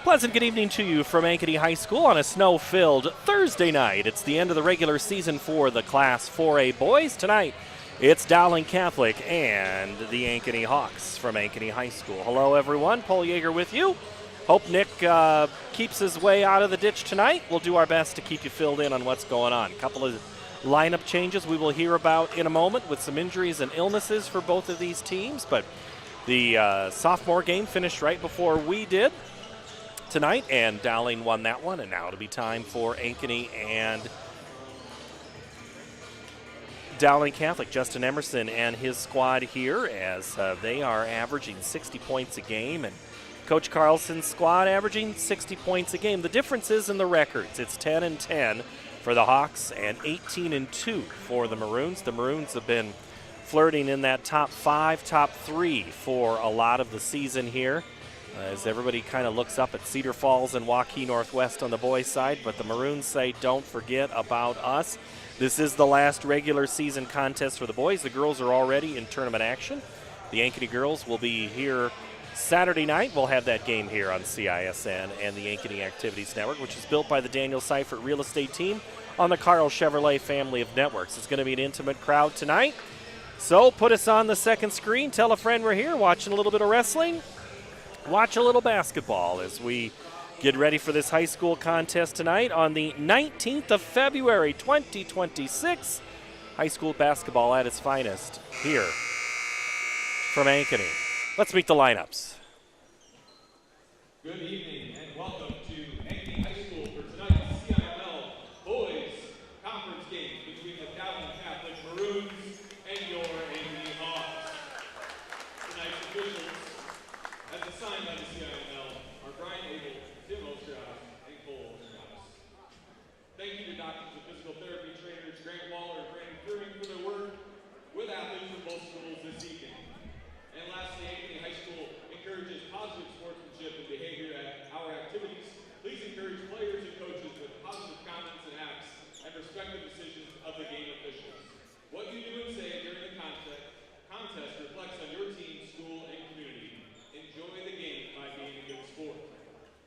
Pleasant good evening to you from Ankeny High School on a snow-filled Thursday night. It's the end of the regular season for the Class 4A boys. Tonight, it's Dowling Catholic and the Ankeny Hawks from Ankeny High School. Hello, everyone. Paul Yeager with you. Hope Nick keeps his way out of the ditch tonight. We'll do our best to keep you filled in on what's going on. A couple of lineup changes we will hear about in a moment with some injuries and illnesses for both of these teams. But the sophomore game finished right before we did tonight, and Dowling won that one, and now it'll be time for Ankeny and Dowling Catholic. Justin Emerson and his squad here as they are averaging 60 points a game, and Coach Carlson's squad averaging 60 points a game. The difference is in the records. It's 10-10 for the Hawks and 18-2 for the Maroons. The Maroons have been flirting in that top 5, top 3 for a lot of the season here, as everybody kind of looks up at Cedar Falls and Waukee Northwest on the boys' side. But the Maroons say, don't forget about us. This is the last regular season contest for the boys. The girls are already in tournament action. The Ankeny girls will be here Saturday night. We'll have that game here on CISN and the Ankeny Activities Network, which is built by the Daniel Seifert Real Estate Team on the Carl Chevrolet family of networks. It's going to be an intimate crowd tonight. So put us on the second screen. Tell a friend we're here watching a little bit of wrestling. Watch a little basketball as we get ready for this high school contest tonight on the 19th of February, 2026. High school basketball at its finest here from Ankeny. Let's meet the lineups. Good evening and welcome to Ankeny High School for tonight's Ciml Boys Conference game between the Dowling Catholic Maroons and your Ankeny Hawks. Tonight's officials, as assigned by the Ciml, are Brian Abel, Ciml and Cole Strauss. Thank you to doctors and physical therapy trainers Grant Waller and Brandon Furing for their work with athletes from both schools this evening. And lastly, Ankeny High School encourages positive sportsmanship and behavior at our activities. Please encourage players and coaches with positive comments and acts and respect the decisions of the game officials. What you do and say during the contest reflects on your team, school, and community. Enjoy the game by being a good sport.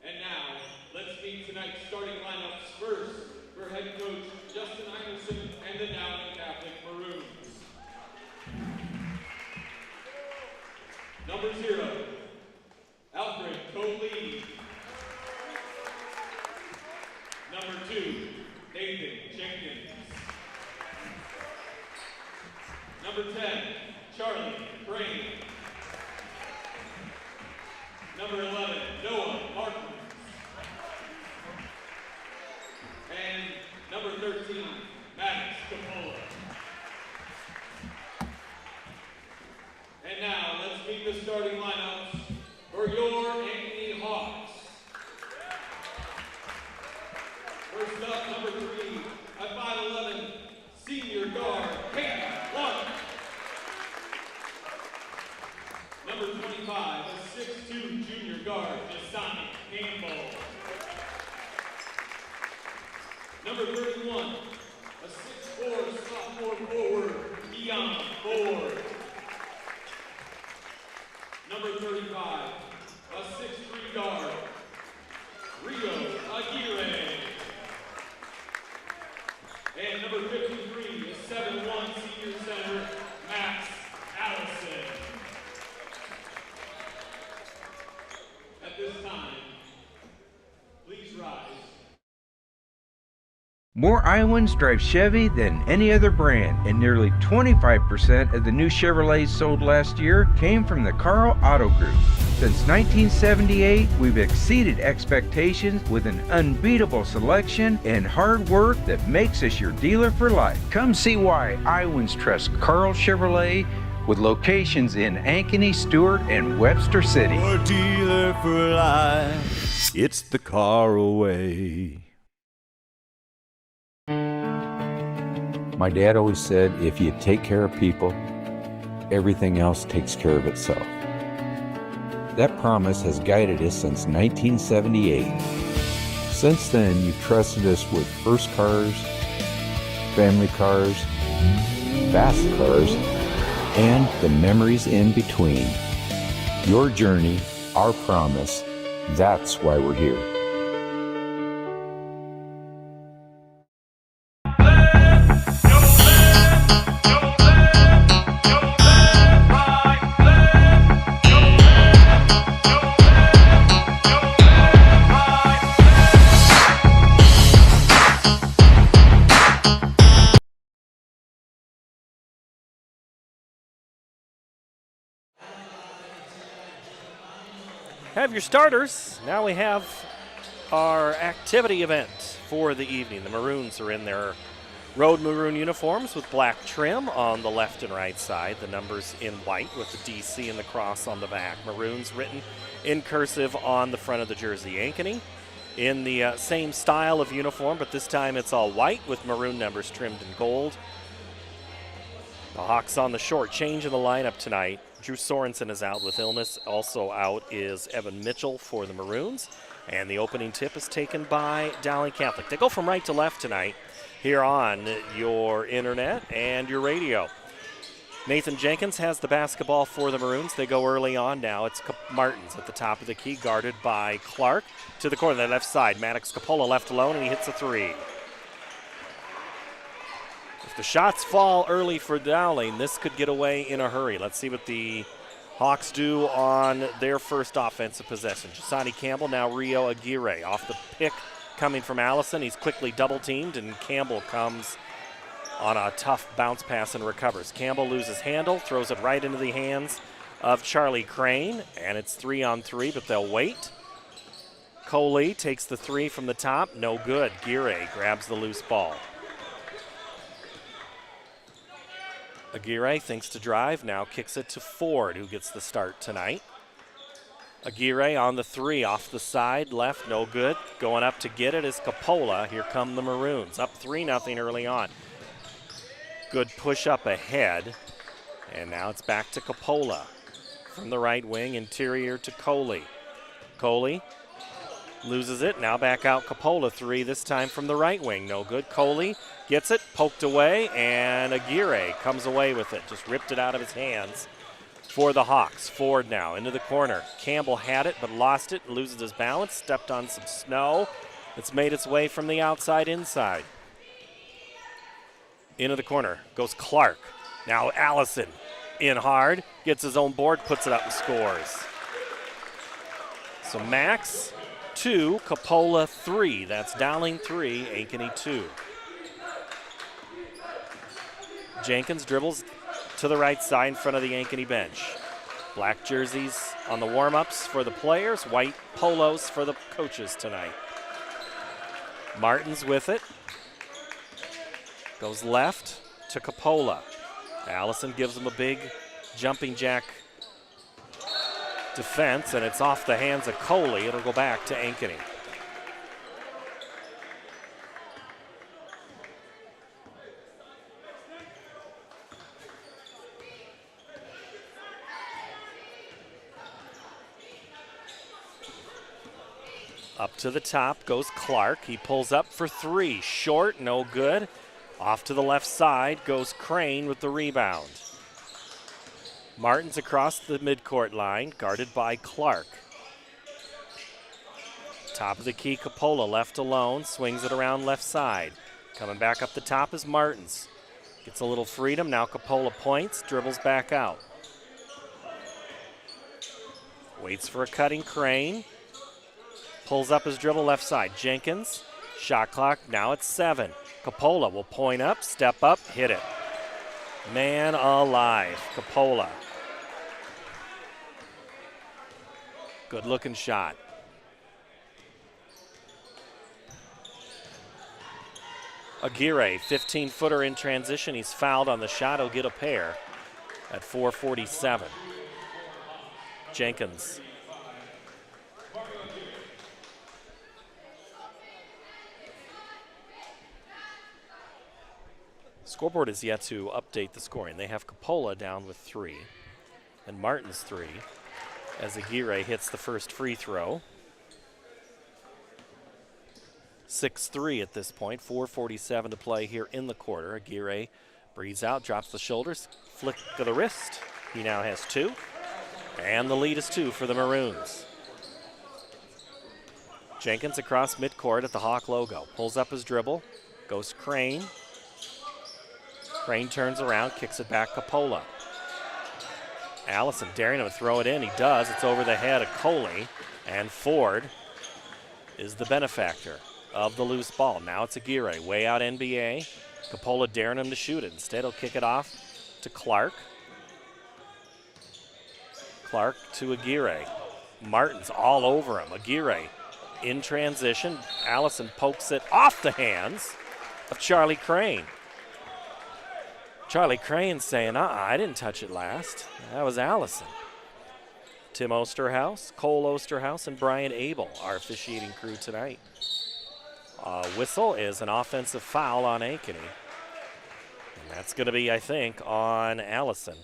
And now, let's meet tonight's starting lineups. First, for head coach Justin Emerson and the Dowling Catholic Maroons. Number 0, Alfred Coley. Number 2, Nathan Jenkins. Number 10, Charlie Brain. Number 11, Noah Martin. And number 13, Max Capola. And now, let's meet the starting lineups for your Ankeny Hawks. First up, number 3, at 5'11", senior guard, Peyton Clark. Number 25, a 6'2", junior guard, Jasani Campbell. Number 31, a 6'4", sophomore forward, Keon Ford. Number 35, a 6'3" guard, Rio Aguirre. And number 53, a 7'1" senior center, Max Allison. At this time, please rise. More Iowans drive Chevy than any other brand, and nearly 25% of the new Chevrolets sold last year came from the Carl Auto Group. Since 1978, we've exceeded expectations with an unbeatable selection and hard work that makes us your dealer for life. Come see why Iowans trust Carl Chevrolet, with locations in Ankeny, Stewart, and Webster City. Your dealer for life, it's the Carl way. My dad always said, if you take care of people, everything else takes care of itself. That promise has guided us since 1978. Since then, you've trusted us with first cars, family cars, fast cars, and the memories in between. Your journey, our promise, That's why we're here. Have your starters. Now we have our activity event for the evening. The Maroons are in their road maroon uniforms with black trim on the left and right side. The numbers in white with the DC and the cross on the back. Maroons written in cursive on the front of the jersey. Ankeny in the same style of uniform, but this time it's all white with maroon numbers trimmed in gold. The Hawks on the short. Change in the lineup tonight. Drew Sorensen is out with illness. Also out is Evan Mitchell for the Maroons. And the opening tip is taken by Dowling Catholic. They go from right to left tonight here on your internet and your radio. Nathan Jenkins has the basketball for the Maroons. They go early on now. It's Martins at the top of the key, guarded by Clark. To the corner, the left side. Maddox Capola left alone, and he hits a three. If the shots fall early for Dowling, this could get away in a hurry. Let's see what the Hawks do on their first offensive possession. Jasani Campbell, now Rio Aguirre. Off the pick coming from Allison. He's quickly double-teamed, and Campbell comes on a tough bounce pass and recovers. Campbell loses handle, throws it right into the hands of Charlie Crane, and it's 3-on-3, but they'll wait. Coley takes the three from the top. No good. Aguirre grabs the loose ball. Aguirre thinks to drive, now kicks it to Ford, who gets the start tonight. Aguirre on the three, off the side, left, no good. Going up to get it is Capola. Here come the Maroons, up 3-0 early on. Good push up ahead, and now it's back to Capola. From the right wing, interior to Coley. Coley loses it, now back out Capola, three, this time from the right wing, no good. Coley gets it, poked away, and Aguirre comes away with it. Just ripped it out of his hands for the Hawks. Ford now into the corner. Campbell had it, but lost it, loses his balance, stepped on some snow. It's made its way from the outside inside. Into the corner goes Clark. Now Allison in hard, gets his own board, puts it up and scores. So Max 2, Capola 3. That's Dowling 3, Ankeny 2. Jenkins dribbles to the right side in front of the Ankeny bench. Black jerseys on the warm-ups for the players, white polos for the coaches tonight. Martins with it. Goes left to Capola. Allison gives him a big jumping jack defense, and it's off the hands of Coley. It'll go back to Ankeny. Up to the top goes Clark. He pulls up for three. Short, no good. Off to the left side goes Crane with the rebound. Martins across the midcourt line, guarded by Clark. Top of the key, Capola left alone, swings it around left side. Coming back up the top is Martins. Gets a little freedom, now Capola points, dribbles back out. Waits for a cutting Crane. Pulls up his dribble left side. Jenkins, shot clock, now it's 7. Capola will point up, step up, hit it. Man alive, Capola. Good looking shot. Aguirre, 15-footer in transition. He's fouled on the shot. He'll get a pair at 4:47. Jenkins. Scoreboard is yet to update the scoring. They have Capola down with 3 and Martins 3 as Aguirre hits the first free throw. 6-3 at this point, 4:47 to play here in the quarter. Aguirre breathes out, drops the shoulders, flick to the wrist. He now has 2, and the lead is 2 for the Maroons. Jenkins across midcourt at the Hawk logo. Pulls up his dribble, goes to Crane. Crane turns around, kicks it back Coppola. Allison daring him to throw it in. He does. It's over the head of Coley. And Ford is the benefactor of the loose ball. Now it's Aguirre, way out NBA. Coppola daring him to shoot it. Instead, he'll kick it off to Clark. Clark to Aguirre. Martin's all over him. Aguirre in transition. Allison pokes it off the hands of Charlie Crane. Charlie Crane saying, I didn't touch it last. That was Allison. Tim Osterhaus, Cole Osterhaus, and Brian Abel, our officiating crew tonight. Whistle is an offensive foul on Ankeny. And that's going to be, I think, on Allison.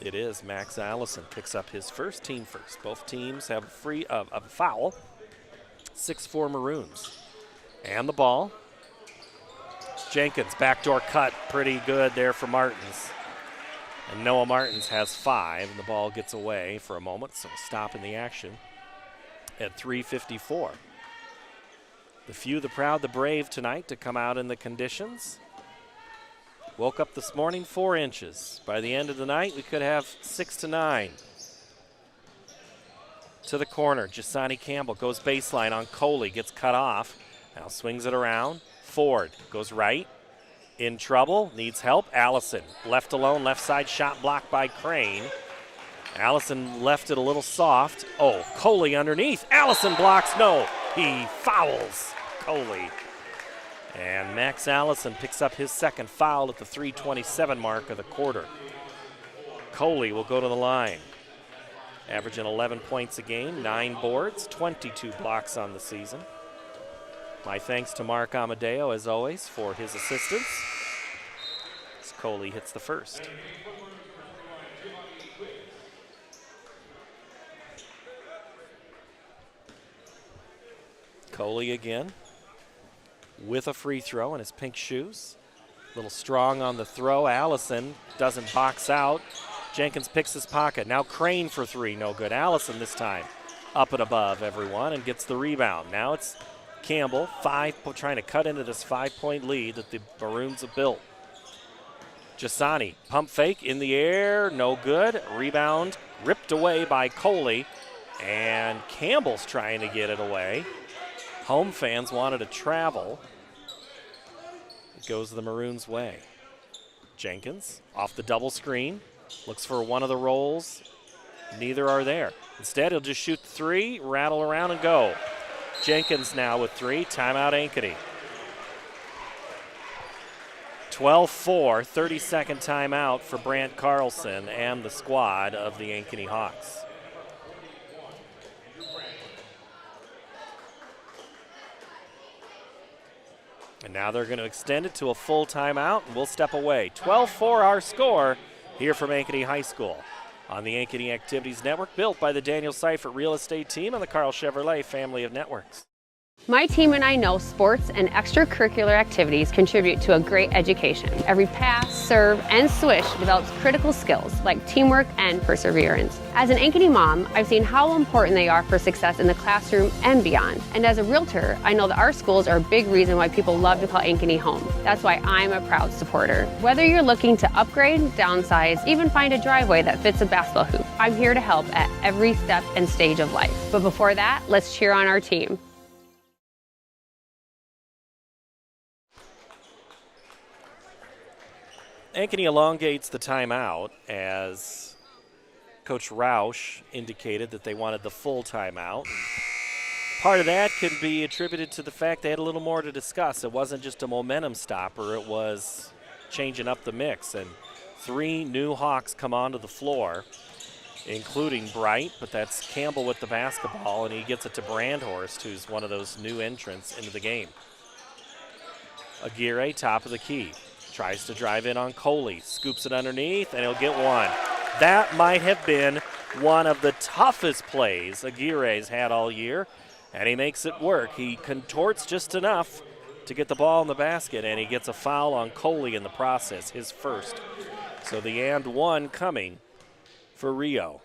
It is. Max Allison picks up his first, team first. Both teams have a foul. 6-4 Maroons. And the ball. Jenkins, backdoor cut, pretty good there for Martins. And Noah Martins has 5, and the ball gets away for a moment, so stop in the action at 3:54. The few, the proud, the brave tonight to come out in the conditions. Woke up this morning 4 inches. By the end of the night, we could have 6 to 9. To the corner, Jasani Campbell goes baseline on Coley, gets cut off. Now swings it around. Ford goes right. In trouble, needs help. Allison left alone, left side shot blocked by Crane. Allison left it a little soft. Oh, Coley underneath. Allison blocks. No, he fouls Coley. And Max Allison picks up his second foul at the 3:27 mark of the quarter. Coley will go to the line. Averaging 11 points a game, 9 boards, 22 blocks on the season. My thanks to Mark Amadeo, as always, for his assistance. As Coley hits the first. Coley again with a free throw in his pink shoes. A little strong on the throw. Allison doesn't box out. Jenkins picks his pocket. Now Crane for 3, no good. Allison this time up and above everyone and gets the rebound. Now it's Campbell, trying to cut into this 5-point lead that the Maroons have built. Jasani, pump fake in the air, no good. Rebound ripped away by Coley, and Campbell's trying to get it away. Home fans wanted to travel. It goes the Maroons' way. Jenkins off the double screen, looks for one of the rolls. Neither are there. Instead, he'll just shoot 3, rattle around and go. Jenkins now with 3, timeout Ankeny. 12-4, 30-second timeout for Brant Carlson and the squad of the Ankeny Hawks. And now they're going to extend it to a full timeout, and we'll step away. 12-4 our score here from Ankeny High School on the Ankeny Activities Network, built by the Daniel Seifert Real Estate Team and the Carl Chevrolet family of networks. My team and I know sports and extracurricular activities contribute to a great education. Every pass, serve, and swish develops critical skills like teamwork and perseverance. As an Ankeny mom, I've seen how important they are for success in the classroom and beyond. And as a realtor, I know that our schools are a big reason why people love to call Ankeny home. That's why I'm a proud supporter. Whether you're looking to upgrade, downsize, even find a driveway that fits a basketball hoop, I'm here to help at every step and stage of life. But before that, let's cheer on our team. Ankeny elongates the timeout as Coach Roush indicated that they wanted the full timeout. Part of that could be attributed to the fact they had a little more to discuss. It wasn't just a momentum stopper, it was changing up the mix. And 3 new Hawks come onto the floor, including Bright, but that's Campbell with the basketball, and he gets it to Brandhorst, who's one of those new entrants into the game. Aguirre, top of the key. Tries to drive in on Coley, scoops it underneath, and he'll get one. That might have been one of the toughest plays Aguirre's had all year, and he makes it work. He contorts just enough to get the ball in the basket, and he gets a foul on Coley in the process, his first. So the and one coming for Rio.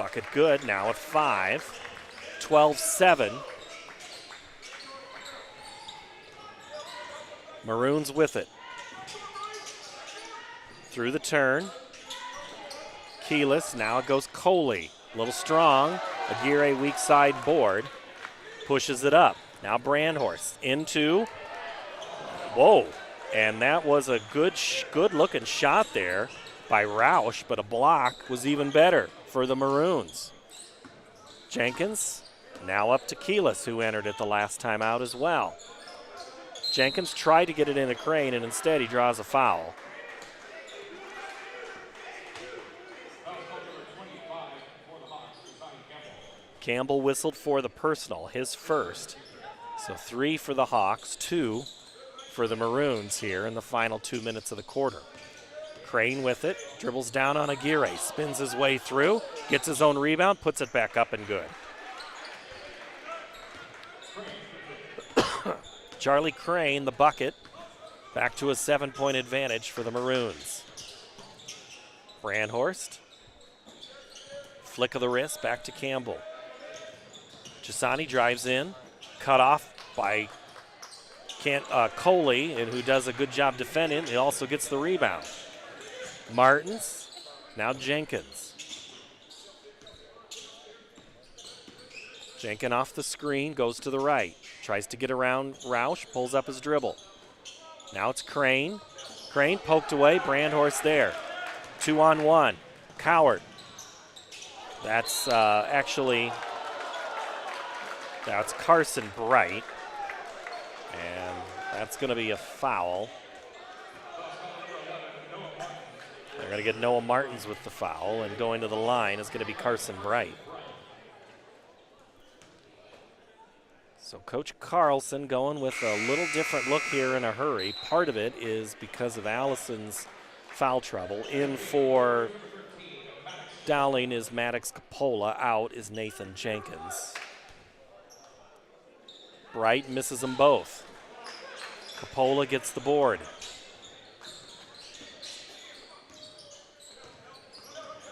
Bucket good, now at 5. 12-7. Maroons with it. Through the turn. Keyless, now it goes Coley. A little strong. Aguirre weak side board. Pushes it up. Now Brandhorst into. Whoa. And that was a good looking shot there by Roush, but a block was even better for the Maroons. Jenkins now up to Keyless, who entered it the last time out as well. Jenkins tried to get it into Crane, and instead he draws a foul. Campbell whistled for the personal, his first. So 3 for the Hawks, 2 for the Maroons here in the final 2 minutes of the quarter. Crane with it, dribbles down on Aguirre, spins his way through, gets his own rebound, puts it back up and good. Charlie Crane, the bucket, back to a 7-point advantage for the Maroons. Brandhorst, flick of the wrist, back to Campbell. Gisani drives in, cut off by Coley, and who does a good job defending. He also gets the rebound. Martins, now Jenkins. Jenkins off the screen, goes to the right. Tries to get around Roush, pulls up his dribble. Now it's Crane. Crane poked away, Brandhorst there. 2-on-1. Coward. That's that's Carson Bright. And that's going to be a foul. They're going to get Noah Martins with the foul, and going to the line is going to be Carson Bright. So Coach Carlson going with a little different look here in a hurry. Part of it is because of Allison's foul trouble. In for Dowling is Maddox Coppola. Out is Nathan Jenkins. Bright misses them both. Coppola gets the board.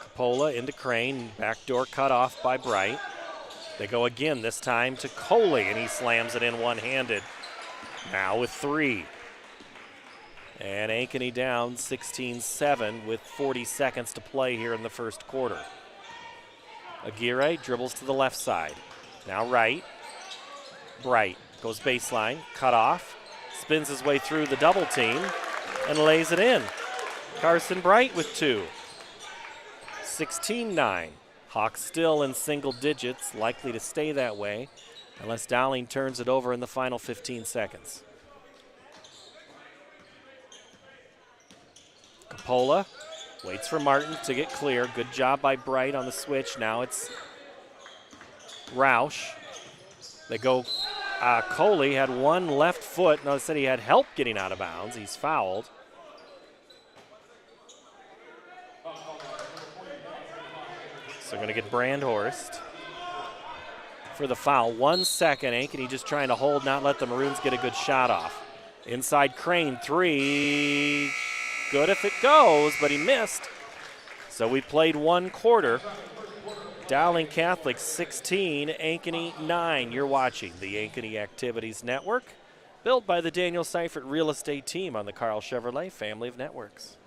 Coppola into Crane. Backdoor cut off by Bright. They go again, this time to Coley, and he slams it in one-handed. Now with 3. And Ankeny down 16-7 with 40 seconds to play here in the first quarter. Aguirre dribbles to the left side. Now right. Bright goes baseline, cut off, spins his way through the double team, and lays it in. Carson Bright with 2. 16-9. Hawks still in single digits, likely to stay that way unless Dowling turns it over in the final 15 seconds. Coppola waits for Martin to get clear. Good job by Bright on the switch. Now it's Roush. They go, Coley had one left foot. Notice that he had help getting out of bounds. He's fouled. So they're going to get Brandhorst for the foul. 1 second. Ankeny just trying to hold, not let the Maroons get a good shot off. Inside Crane, 3. Good if it goes, but he missed. So we played 1 quarter. Dowling Catholic 16, Ankeny 9. You're watching the Ankeny Activities Network, built by the Daniel Seifert Real Estate Team on the Carl Chevrolet family of networks.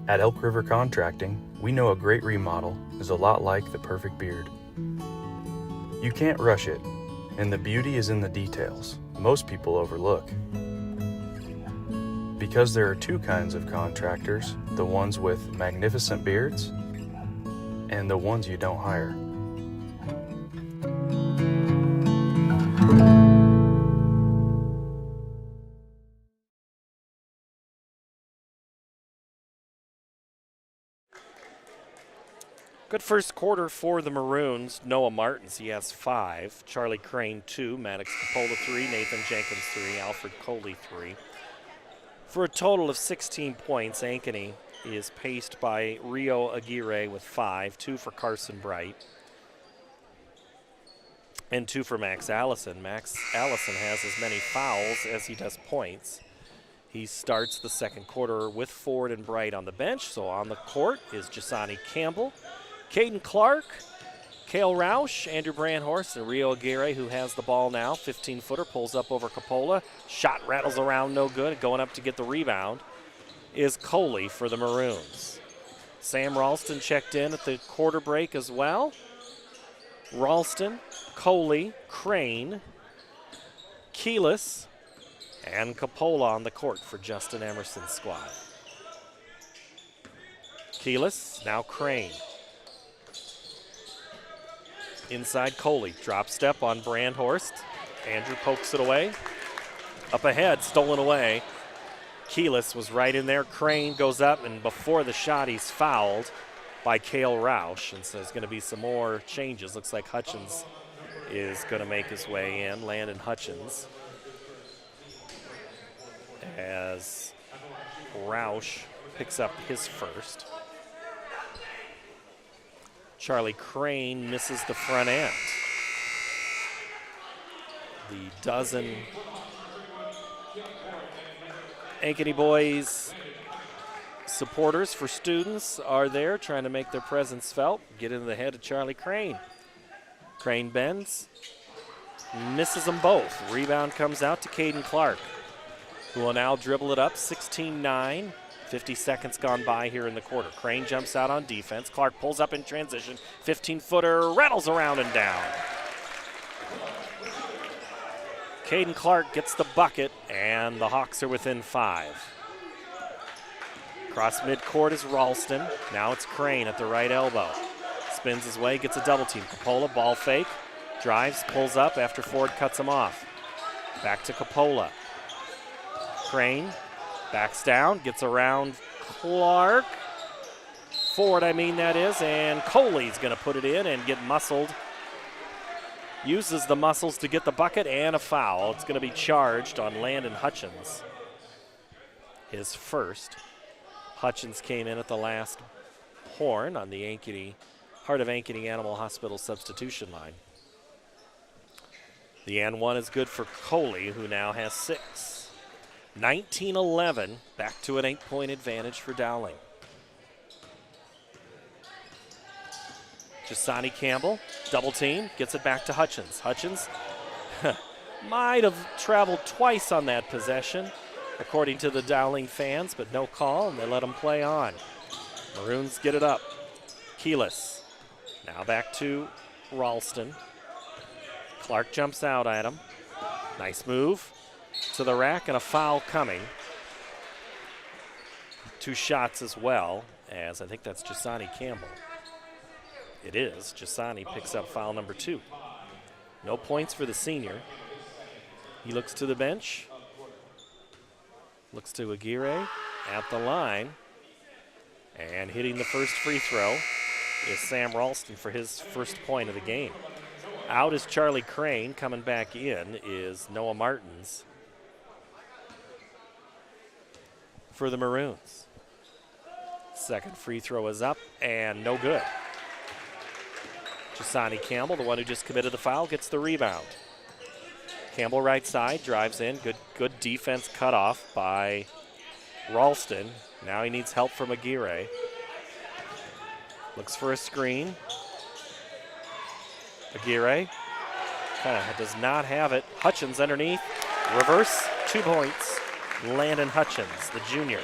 At Elk River Contracting, we know a great remodel is a lot like the perfect beard. You can't rush it, and the beauty is in the details most people overlook. Because there are 2 kinds of contractors, the ones with magnificent beards and the ones you don't hire. Good first quarter for the Maroons. Noah Martins, he has 5. Charlie Crane, 2. Maddox Coppola, 3. Nathan Jenkins, 3. Alfred Coley, 3. For a total of 16 points, Ankeny is paced by Rio Aguirre with 5. 2 for Carson Bright. And 2 for Max Allison. Max Allison has as many fouls as he does points. He starts the second quarter with Ford and Bright on the bench. So on the court is Gisani Campbell. Caden Clark, Kale Roush, Andrew Brandhorst, and Rio Aguirre, who has the ball now. 15-footer pulls up over Coppola. Shot rattles around, no good. Going up to get the rebound is Coley for the Maroons. Sam Ralston checked in at the quarter break as well. Ralston, Coley, Crane, Keelis, and Coppola on the court for Justin Emerson's squad. Keelis, now Crane. Inside Coley, drop step on Brandhorst. Andrew pokes it away. Up ahead, stolen away. Keelis was right in there. Crane goes up, and before the shot, he's fouled by Kale Roush. And so there's going to be some more changes. Looks like Hutchins is going to make his way in. Landon Hutchins. As Roush picks up his first. Charlie Crane misses the front end. The dozen Ankeny boys supporters for students are there trying to make their presence felt. Get into the head of Charlie Crane. Crane bends, misses them both. Rebound comes out to Caden Clark, who will now dribble it up, 16-9. 50 seconds gone by here in the quarter. Crane jumps out on defense. Clark pulls up in transition. 15-footer rattles around and down. Caden Clark gets the bucket, and the Hawks are within 5. Cross midcourt is Ralston. Now it's Crane at the right elbow. Spins his way, gets a double team. Coppola, ball fake, drives, pulls up after Ford cuts him off. Back to Coppola. Crane backs down, gets around Clark. Ford, I mean that is, and Coley's going to put it in and get muscled. Uses the muscles to get the bucket and a foul. It's going to be charged on Landon Hutchins. His first. Hutchins came in at the last horn on the Heart of Ankeny Animal Hospital substitution line. The and one is good for Coley, who now has 6. 19-11, back to an 8-point advantage for Dowling. Jasani Campbell, double team, gets it back to Hutchins. Hutchins might have traveled twice on that possession, according to the Dowling fans, but no call, and they let him play on. Maroons get it up. Keelis, now back to Ralston. Clark jumps out at him. Nice move to the rack, and a foul coming. 2 shots as well, as I think that's Jasani Campbell. It is. Jasani picks up foul number 2. No points for the senior. He looks to the bench. Looks to Aguirre at the line. And hitting the first free throw is Sam Ralston for his first point of the game. Out is Charlie Crane. Coming back in is Noah Martins for the Maroons. Second free throw is up and no good. Jasani Campbell, the one who just committed the foul, gets the rebound. Campbell right side, drives in. Good defense cut off by Ralston. Now he needs help from Aguirre. Looks for a screen. Aguirre kind of does not have it. Hutchins underneath. Reverse, 2 points. Landon Hutchins, the junior.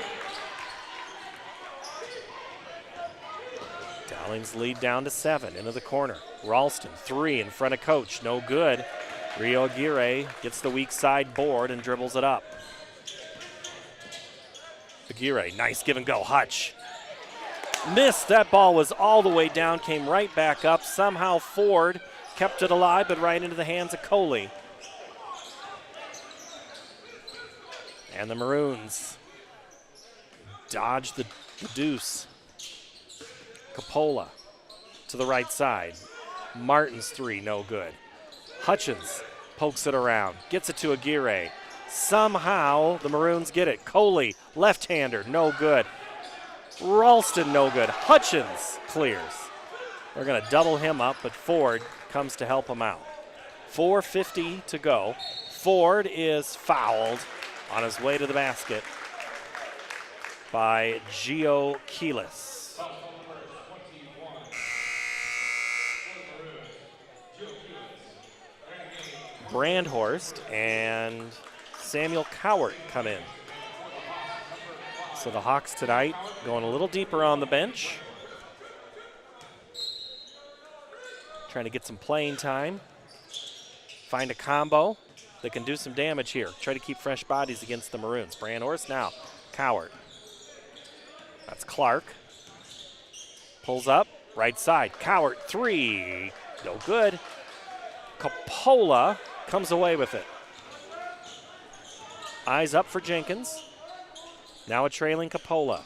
Dowling's lead down to 7, into the corner. Ralston, 3 in front of coach, no good. Rio Aguirre gets the weak side board and dribbles it up. Aguirre, nice give and go. Hutch missed. That ball was all the way down, came right back up. Somehow Ford kept it alive, but right into the hands of Coley. And the Maroons dodge the deuce. Coppola to the right side. Martin's 3, no good. Hutchins pokes it around, gets it to Aguirre. Somehow the Maroons get it. Coley, left-hander, no good. Ralston, no good. Hutchins clears. They're going to double him up, but Ford comes to help him out. 4:50 to go. Ford is fouled on his way to the basket by Gio Keelis. Brandhorst and Samuel Cowart come in. So the Hawks tonight going a little deeper on the bench. Trying to get some playing time. Find a combo that can do some damage here. Try to keep fresh bodies against the Maroons. Brandhorst now, Cowart. That's Clark. Pulls up, right side. Cowart, 3. No good. Capola comes away with it. Eyes up for Jenkins. Now a trailing Capola.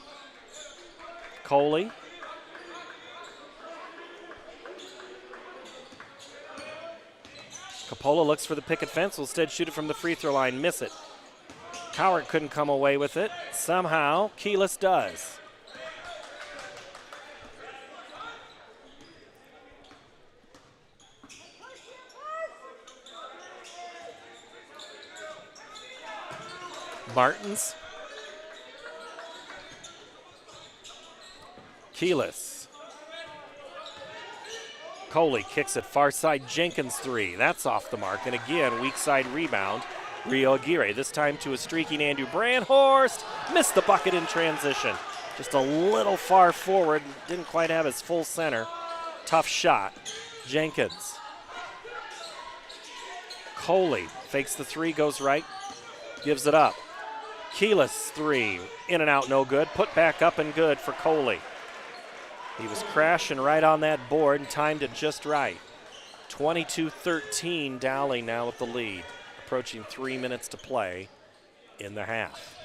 Coley. Capola looks for the picket fence, will instead shoot it from the free throw line, miss it. Cowart couldn't come away with it. Somehow, Keyless does. Martins. Keyless. Coley kicks it far side. Jenkins 3. That's off the mark. And again, weak side rebound. Rio Aguirre, this time to a streaking Andrew Brandhorst. Missed the bucket in transition. Just a little far forward. Didn't quite have his full center. Tough shot. Jenkins. Coley fakes the 3, goes right. Gives it up. Keyless 3. In and out, no good. Put back up and good for Coley. He was crashing right on that board and timed it just right. 22-13, Dowling now with the lead. Approaching 3 minutes to play in the half.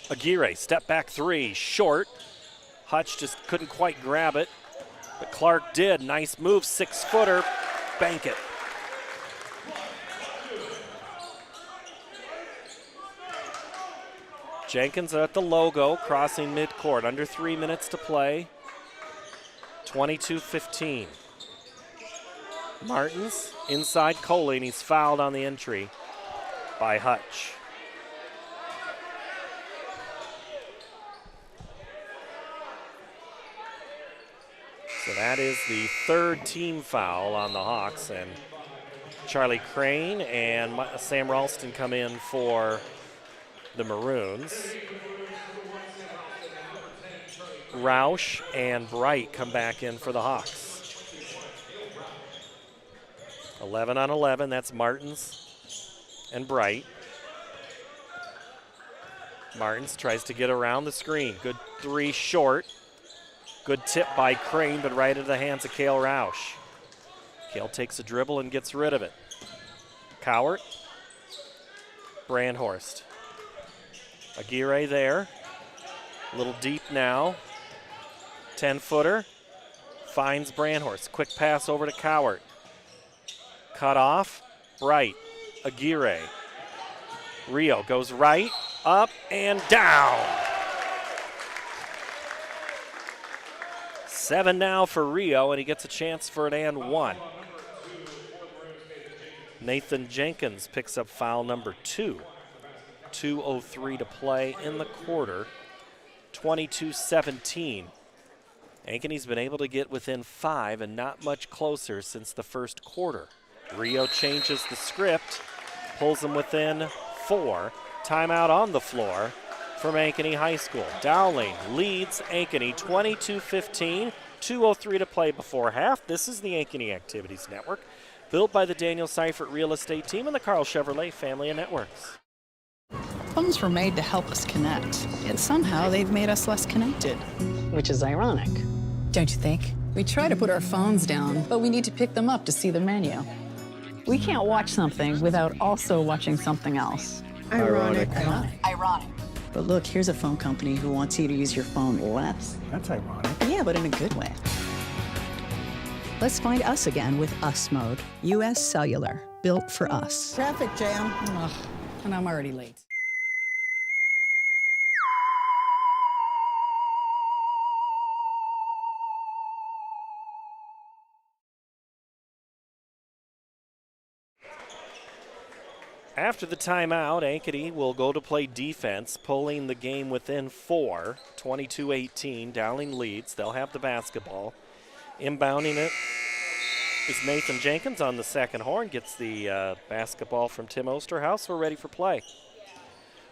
Aguirre, step back 3, short. Hutch just couldn't quite grab it, but Clark did. Nice move, 6-footer, bank it. Jenkins at the logo, crossing midcourt. Under 3 minutes to play. 22-15. Martins inside Coley, and he's fouled on the entry by Hutch. So that is the 3rd team foul on the Hawks, and Charlie Crane and Sam Ralston come in for the Maroons. Roush and Bright come back in for the Hawks. 11 on 11, that's Martins and Bright. Martins tries to get around the screen. Good 3 short. Good tip by Crane, but right into the hands of Cale Roush. Cale takes a dribble and gets rid of it. Cowart. Brandhorst. Aguirre there. A little deep now. 10-footer. Finds Brandhorst. Quick pass over to Cowart. Cut off. Bright. Aguirre. Rio goes right, up, and down. 7 now for Rio, and he gets a chance for an and 1. Nathan Jenkins picks up foul number 2. 2:03 to play in the quarter. 22-17. Ankeny's been able to get within 5 and not much closer since the first quarter. Rio changes the script, pulls them within 4. Timeout on the floor from Ankeny High School. Dowling leads Ankeny 22-15. 2:03 to play before half. This is the Ankeny Activities Network, built by the Daniel Seifert Real Estate Team and the Carl Chevrolet Family of Networks. Phones were made to help us connect, yet somehow they've made us less connected. Which is ironic. Don't you think? We try to put our phones down, but we need to pick them up to see the menu. We can't watch something without also watching something else. Ironic. Ironic. But look, here's a phone company who wants you to use your phone less. That's ironic. Yeah, but in a good way. Let's find us again with Us Mode. U.S. Cellular, built for us. Traffic jam. Ugh, and I'm already late. After the timeout, Ankeny will go to play defense, pulling the game within 4. 22-18, Dowling leads. They'll have the basketball. Inbounding it is Nathan Jenkins on the second horn. Gets the basketball from Tim Osterhaus. We're ready for play.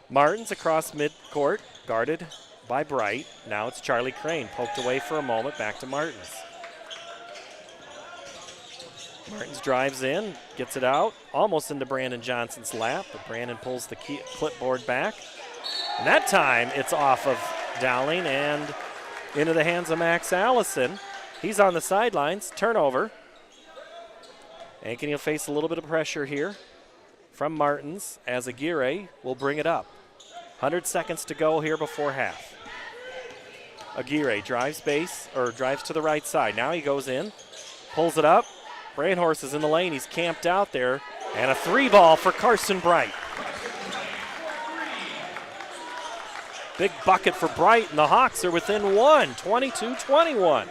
Martins across midcourt, guarded by Bright. Now it's Charlie Crane. Poked away for a moment. Back to Martins. Martins drives in, gets it out, almost into Brandon Johnson's lap, but Brandon pulls the clipboard back. And that time it's off of Dowling and into the hands of Max Allison. He's on the sidelines. Turnover. Ankeny will face a little bit of pressure here from Martins as Aguirre will bring it up. 100 seconds to go here before half. Aguirre drives to the right side. Now he goes in, pulls it up. Brainhorse is in the lane. He's camped out there. And a 3-ball for Carson Bright. Big bucket for Bright, and the Hawks are within one, 22-21.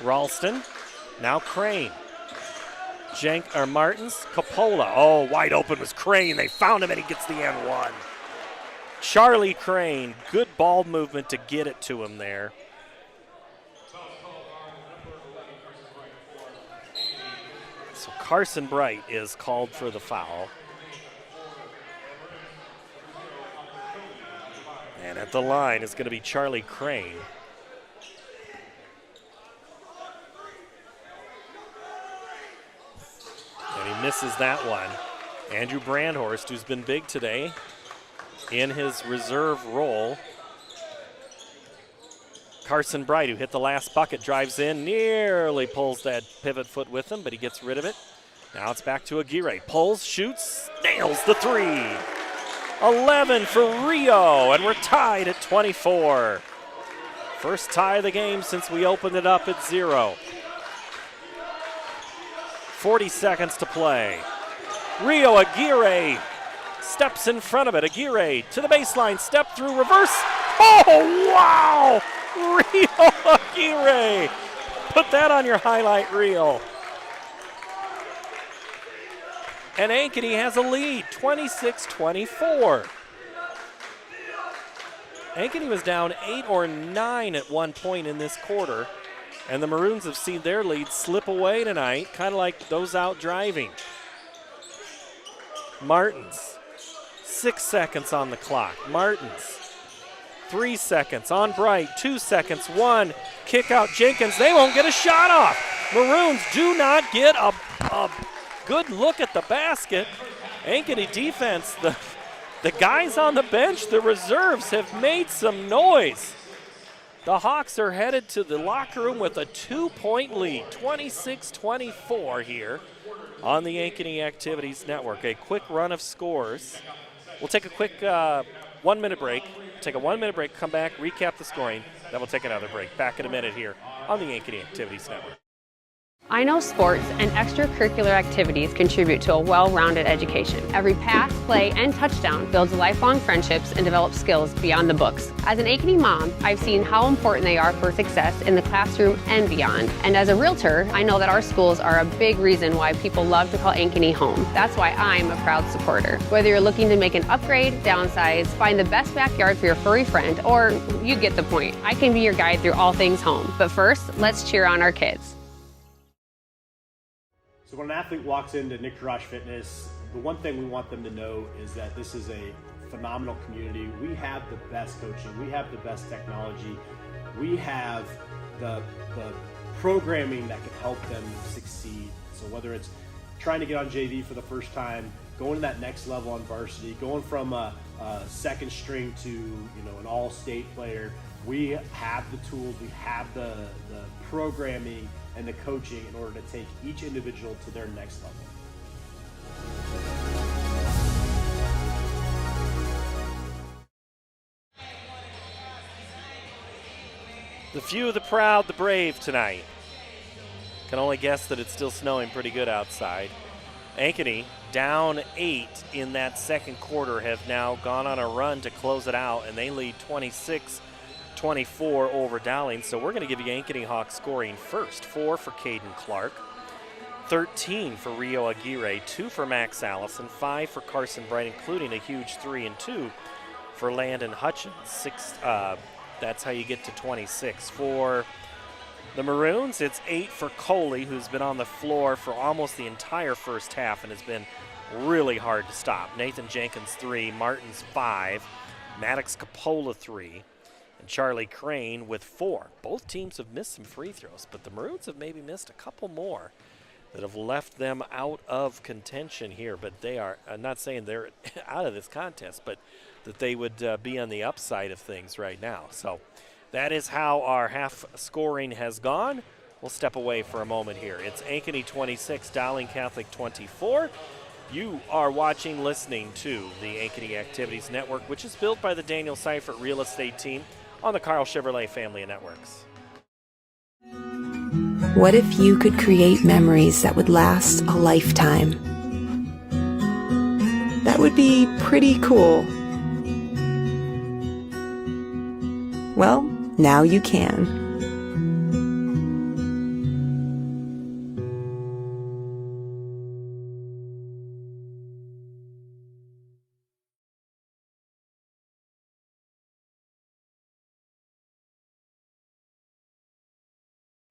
Ralston, now Crane. Martins, Coppola. Oh, wide open was Crane. They found him, and he gets the N1. Charlie Crane, good ball movement to get it to him there. So Carson Bright is called for the foul. And at the line is going to be Charlie Crane. And he misses that one. Andrew Brandhorst, who's been big today in his reserve role. Carson Bright, who hit the last bucket, drives in, nearly pulls that pivot foot with him, but he gets rid of it. Now it's back to Aguirre. Pulls, shoots, nails the 3. 11 for Rio, and we're tied at 24. First tie of the game since we opened it up at 0. 40 seconds to play. Rio Aguirre steps in front of it. Aguirre to the baseline, step through, reverse. Oh, wow! Rio Aguirre. Put that on your highlight reel. And Ankeny has a lead, 26-24. Ankeny was down 8 or 9 at one point in this quarter, and the Maroons have seen their lead slip away tonight, kind of like those out driving. Martins, 6 seconds on the clock. Martins, 3 seconds on Bright, 2 seconds, 1. Kick out Jenkins. They won't get a shot off. Maroons do not get a good look at the basket. Ankeny defense, the guys on the bench, the reserves, have made some noise. The Hawks are headed to the locker room with a 2-point lead, 26-24 here on the Ankeny Activities Network. A quick run of scores. We'll take a quick 1-minute break. Take a 1-minute break, come back, recap the scoring. Then we'll take another break. Back in a minute here on the Ankeny Activities Network. I know sports and extracurricular activities contribute to a well-rounded education. Every pass, play, and touchdown builds lifelong friendships and develops skills beyond the books. As an Ankeny mom, I've seen how important they are for success in the classroom and beyond. And as a realtor, I know that our schools are a big reason why people love to call Ankeny home. That's why I'm a proud supporter. Whether you're looking to make an upgrade, downsize, find the best backyard for your furry friend, or you get the point, I can be your guide through all things home. But first, let's cheer on our kids. So when an athlete walks into Nick Garage Fitness, the one thing we want them to know is that this is a phenomenal community. We have the best coaching. We have the best technology. We have the programming that can help them succeed. So whether it's trying to get on JV for the first time, going to that next level on varsity, going from a second string to an all-state player, we have the tools, we have the programming and the coaching in order to take each individual to their next level. The few, the proud, the brave tonight. Can only guess that it's still snowing pretty good outside. Ankeny, down 8 in that second quarter, have now gone on a run to close it out, and they lead 26-24 over Dowling. So we're going to give you Ankeny Hawks scoring first. 4 for Caden Clark, 13 for Rio Aguirre, 2 for Max Allison, 5 for Carson Bright, including a huge 3 and 2 for Landon Hutchins. 6. That's how you get to 26. For the Maroons, it's 8 for Coley, who's been on the floor for almost the entire first half and has been really hard to stop. Nathan Jenkins 3, Martins 5, Maddox Capola 3, and Charlie Crane with 4. Both teams have missed some free throws, but the Maroons have maybe missed a couple more that have left them out of contention here. But they are, I'm not saying they're out of this contest, but that they would be on the upside of things right now. So that is how our half scoring has gone. We'll step away for a moment here. It's Ankeny 26, Dowling Catholic 24. You are watching, listening to the Ankeny Activities Network, which is built by the Daniel Seifert Real Estate Team on the Carl Chevrolet Family of Networks. What if you could create memories that would last a lifetime? That would be pretty cool. Well, now you can.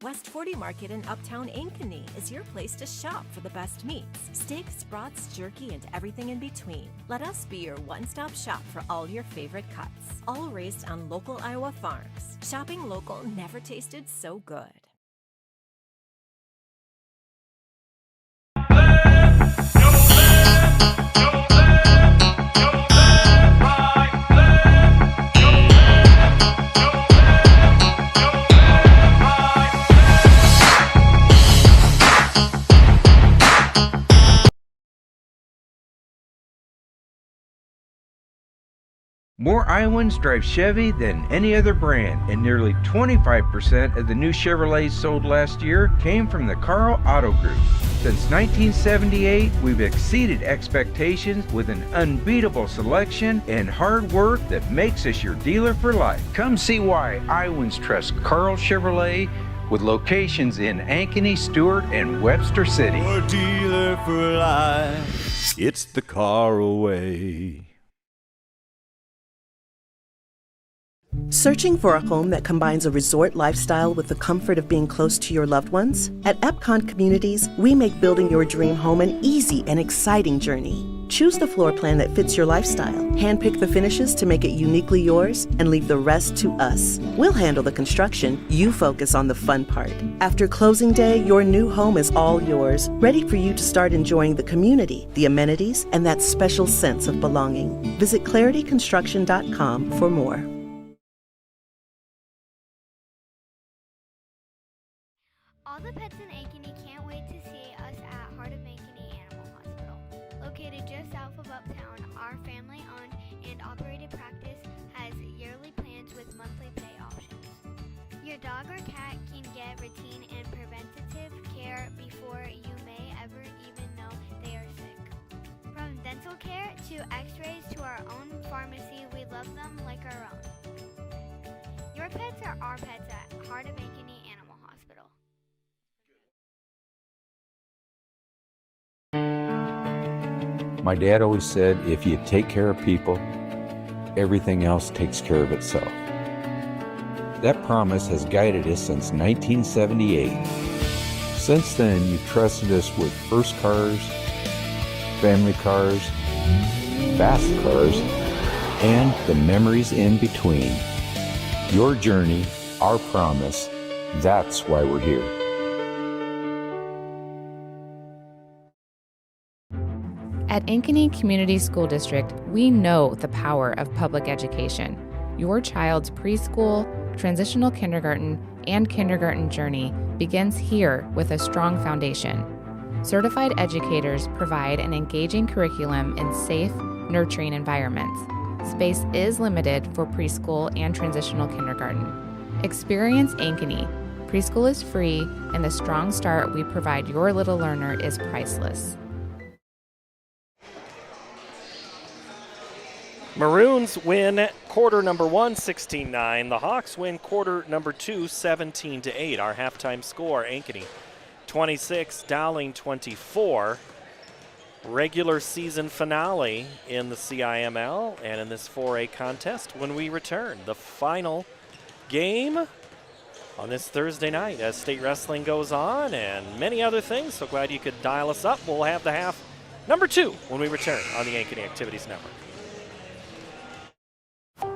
West 40 Market in Uptown Ankeny is your place to shop for the best meats, steaks, brats, jerky, and everything in between. Let us be your one-stop shop for all your favorite cuts, all raised on local Iowa farms. Shopping local never tasted so good. More Iowans drive Chevy than any other brand, and nearly 25% of the new Chevrolets sold last year came from the Carl Auto Group. Since 1978, we've exceeded expectations with an unbeatable selection and hard work that makes us your dealer for life. Come see why Iowans trust Carl Chevrolet, with locations in Ankeny, Stewart, and Webster City. Your dealer for life. It's the Carl way. Searching for a home that combines a resort lifestyle with the comfort of being close to your loved ones? At Epcon Communities, we make building your dream home an easy and exciting journey. Choose the floor plan that fits your lifestyle, handpick the finishes to make it uniquely yours, and leave the rest to us. We'll handle the construction, you focus on the fun part. After closing day, your new home is all yours, ready for you to start enjoying the community, the amenities, and that special sense of belonging. Visit clarityconstruction.com for more. All the pets in Ankeny can't wait to see us at Heart of Ankeny Animal Hospital. Located just south of Uptown, our family-owned and operated practice has yearly plans with monthly pay options. Your dog or cat can get routine and preventative care before you may ever even know they are sick. From dental care to x-rays to our own pharmacy, we love them like our own. Your pets are our pets at Heart of Ankeny Animal Hospital. My dad always said, if you take care of people, everything else takes care of itself. That promise has guided us since 1978. Since then, you've trusted us with first cars, family cars, fast cars, and the memories in between. Your journey, our promise, that's why we're here. At Ankeny Community School District, we know the power of public education. Your child's preschool, transitional kindergarten, and kindergarten journey begins here with a strong foundation. Certified educators provide an engaging curriculum in safe, nurturing environments. Space is limited for preschool and transitional kindergarten. Experience Ankeny. Preschool is free, and the strong start we provide your little learner is priceless. Maroons win quarter number 1, 16-9. The Hawks win quarter number 2, 17-8. Our halftime score, Ankeny 26, Dowling 24. Regular season finale in the CIML and in this 4A contest when we return. The final game on this Thursday night as state wrestling goes on and many other things. So glad you could dial us up. We'll have the half number 2 when we return on the Ankeny Activities Network.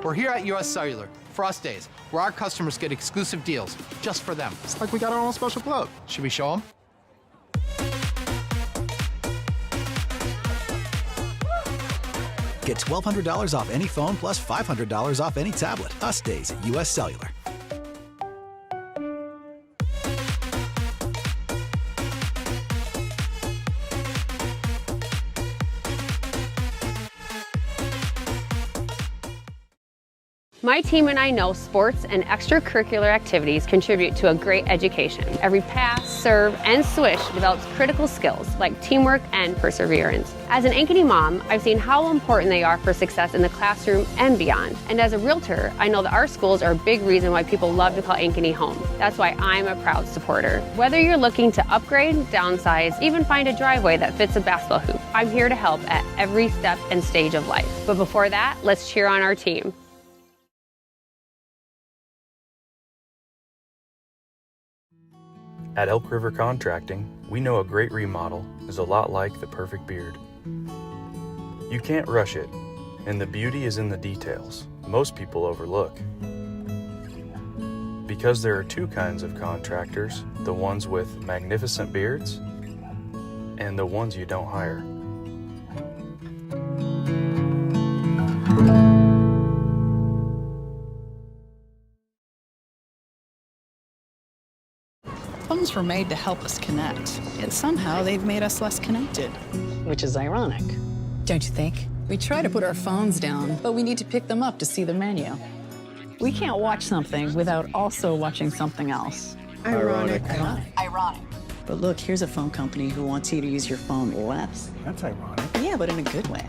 We're here at US Cellular, Frost Days, where our customers get exclusive deals just for them. It's like we got our own special club. Should we show them? Get $1,200 off any phone plus $500 off any tablet. Us Days at US Cellular. My team and I know sports and extracurricular activities contribute to a great education. Every pass, serve, and swish develops critical skills like teamwork and perseverance. As an Ankeny mom, I've seen how important they are for success in the classroom and beyond. And as a realtor, I know that our schools are a big reason why people love to call Ankeny home. That's why I'm a proud supporter. Whether you're looking to upgrade, downsize, even find a driveway that fits a basketball hoop, I'm here to help at every step and stage of life. But before that, let's cheer on our team. At Elk River Contracting, we know a great remodel is a lot like the perfect beard. You can't rush it, and the beauty is in the details most people overlook. Because there are 2 kinds of contractors, the ones with magnificent beards and the ones you don't hire. Phones were made to help us connect, yet somehow they've made us less connected. Which is ironic. Don't you think? We try to put our phones down, but we need to pick them up to see the menu. We can't watch something without also watching something else. Ironic. Ironic. But look, here's a phone company who wants you to use your phone less. That's ironic. Yeah, but in a good way.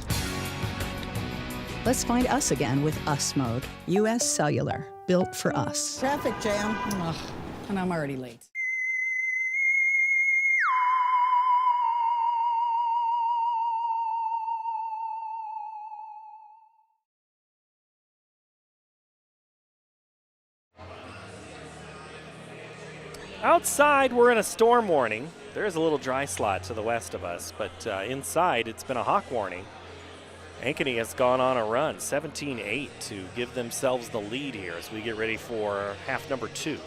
Let's find us again with Us Mode. US Cellular, built for us. Traffic jam. Ugh, and I'm already late. Outside, we're in a storm warning. There is a little dry slot to the west of us, but inside, it's been a hawk warning. Ankeny has gone on a run, 17-8, to give themselves the lead here as we get ready for half number 2.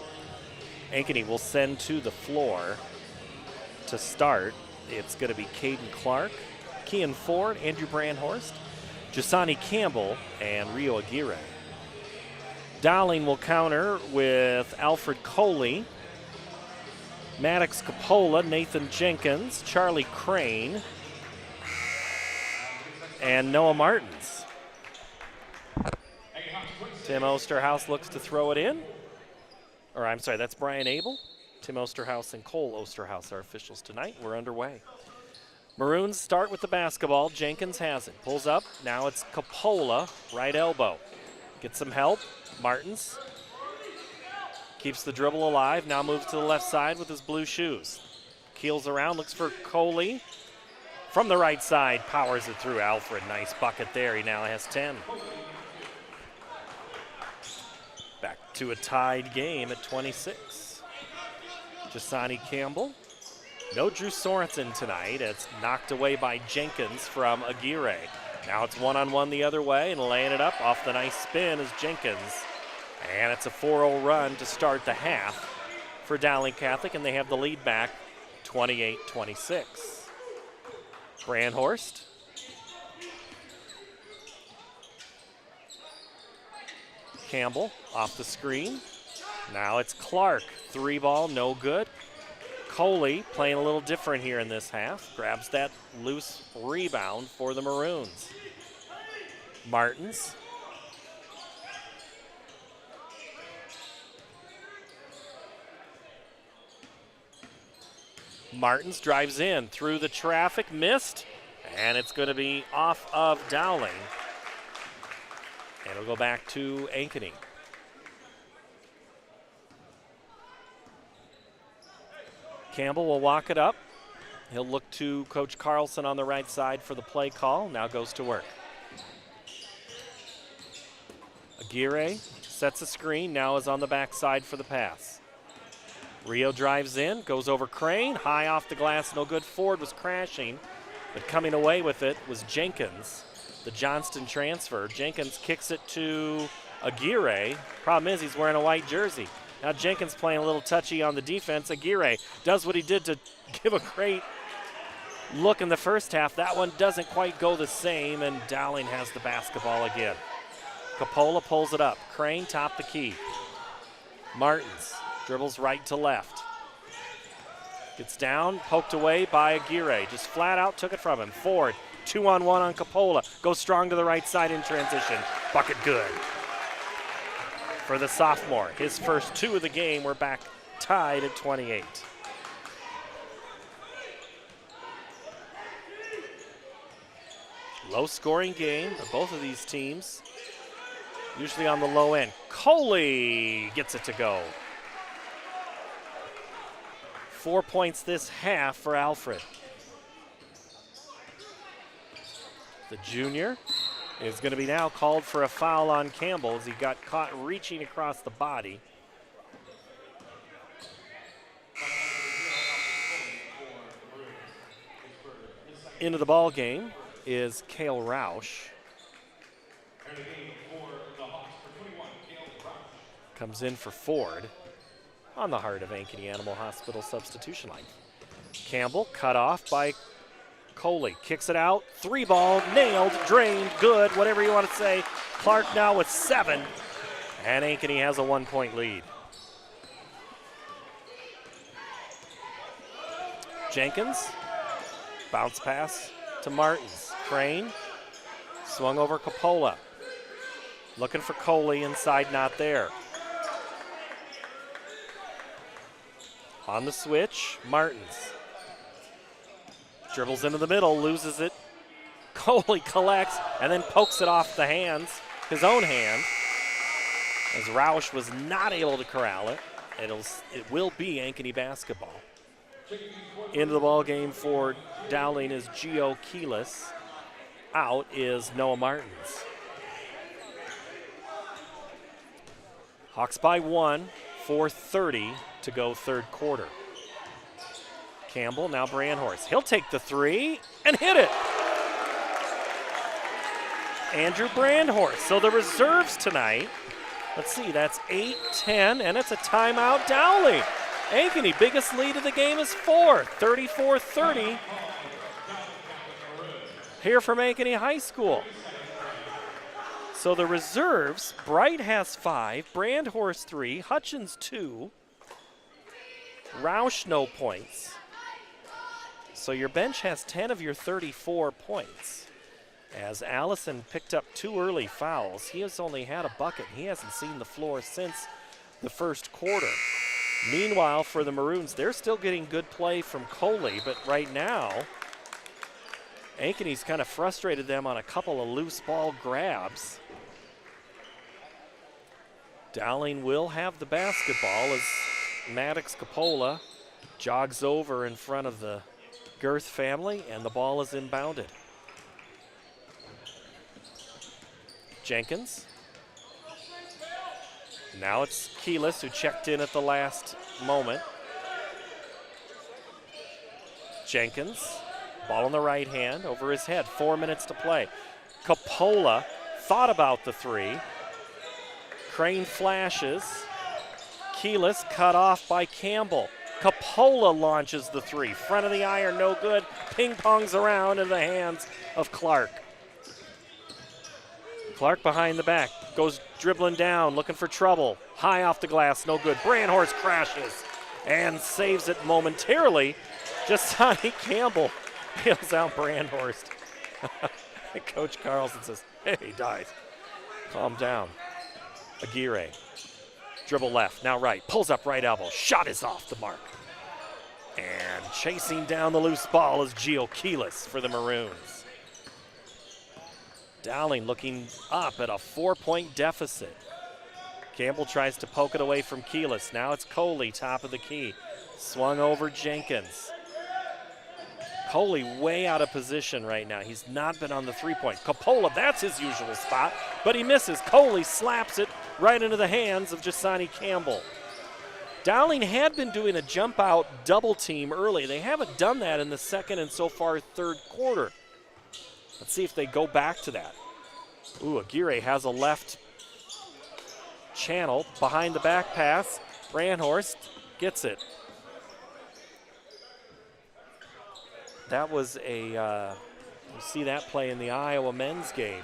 Ankeny will send to the floor to start. It's going to be Caden Clark, Kean Ford, Andrew Brandhorst, Jasani Campbell, and Rio Aguirre. Dowling will counter with Alfred Coley, Maddox Capola, Nathan Jenkins, Charlie Crane, and Noah Martins. Tim Osterhaus looks to throw it in. Or I'm sorry, that's Brian Abel. Tim Osterhaus and Cole Osterhaus are officials tonight. We're underway. Maroons start with the basketball. Jenkins has it. Pulls up. Now it's Capola, right elbow. Gets some help. Martins keeps the dribble alive. Now moves to the left side with his blue shoes. Keels around, looks for Coley. From the right side, powers it through. Alfred, nice bucket there. He now has 10. Back to a tied game at 26. Jasani Campbell. No Drew Sorensen tonight. It's knocked away by Jenkins from Aguirre. Now it's one-on-one the other way, and laying it up off the nice spin is Jenkins. And it's a 4-0 run to start the half for Dowling Catholic, and they have the lead back 28-26. Brandhorst. Campbell off the screen. Now it's Clark. 3-ball, no good. Coley playing a little different here in this half. Grabs that loose rebound for the Maroons. Martins. Martins drives in through the traffic, missed, and it's going to be off of Dowling. And it'll go back to Ankeny. Campbell will walk it up. He'll look to Coach Carlson on the right side for the play call. Now goes to work. Aguirre sets a screen, now is on the backside for the pass. Rio drives in, goes over Crane, high off the glass, no good. Ford was crashing, but coming away with it was Jenkins, the Johnston transfer. Jenkins kicks it to Aguirre. Problem is he's wearing a white jersey. Now Jenkins playing a little touchy on the defense. Aguirre does what he did to give a great look in the first half. That one doesn't quite go the same, and Dowling has the basketball again. Coppola pulls it up. Crane top the key. Martins dribbles right to left. Gets down, poked away by Aguirre. Just flat out took it from him. Ford, 2-on-1 on Coppola. Goes strong to the right side in transition. Bucket good for the sophomore. His first 2 of the game. We're back tied at 28. Low-scoring game for both of these teams. Usually on the low end. Coley gets it to go. 4 points this half for Alfred. The junior is going to be now called for a foul on Campbell as he got caught reaching across the body. Into the ball game is Cale Roush. Comes in for Ford on the heart of Ankeny Animal Hospital substitution line. Campbell cut off by Coley. Kicks it out. 3-ball, nailed, drained, good, whatever you want to say. Clark now with 7, and Ankeny has a 1-point lead. Jenkins, bounce pass to Martins. Crane, swung over Coppola. Looking for Coley inside, not there. On the switch, Martins. Dribbles into the middle, loses it. Coley collects and then pokes it off the hands, his own hand, as Roush was not able to corral it. It will be Ankeny basketball. Into the ball game for Dowling is Gio Keelis. Out is Noah Martins. Hawks by 1, 4:30 to go third quarter. Campbell, now Brandhorst. He'll take the 3 and hit it. Andrew Brandhorst. So the reserves tonight, let's see, that's 8, 10, and it's a timeout Dowling. Ankeny, biggest lead of the game is 4, 34-30. Here from Ankeny High School. So the reserves, Bright has 5, Brandhorst 3, Hutchins 2, Roush no points. So your bench has 10 of your 34 points. As Allison picked up 2 early fouls, he has only had a bucket. He hasn't seen the floor since the first quarter. Meanwhile, for the Maroons, they're still getting good play from Coley, but right now, Ankeny's kind of frustrated them on a couple of loose ball grabs. Dowling will have the basketball as Maddox Coppola jogs over in front of the Girth family, and the ball is inbounded. Jenkins. Now it's Keelis who checked in at the last moment. Jenkins, ball in the right hand, over his head, 4 minutes to play. Coppola thought about the 3. Crane flashes. Keelis cut off by Campbell. Coppola launches the 3. Front of the iron, no good. Ping-pongs around in the hands of Clark. Clark behind the back, goes dribbling down, looking for trouble. High off the glass, no good. Brandhorst crashes and saves it momentarily. Just Sonny Campbell bails out Brandhorst. Coach Carlson says, hey, guys, calm down. Aguirre, dribble left, now right, pulls up right elbow. Shot is off the mark. And chasing down the loose ball is Gio Keelis for the Maroons. Dowling looking up at a 4-point deficit. Campbell tries to poke it away from Keelis. Now it's Coley, top of the key. Swung over Jenkins. Coley way out of position right now. He's not been on the 3-point. Coppola, that's his usual spot, but he misses. Coley slaps it right into the hands of Jasani Campbell. Dowling had been doing a jump out double team early. They haven't done that in the second and so far third quarter. Let's see if they go back to that. Ooh, Aguirre has a left channel behind the back pass. Brandhorst gets it. That was you see that play in the Iowa men's game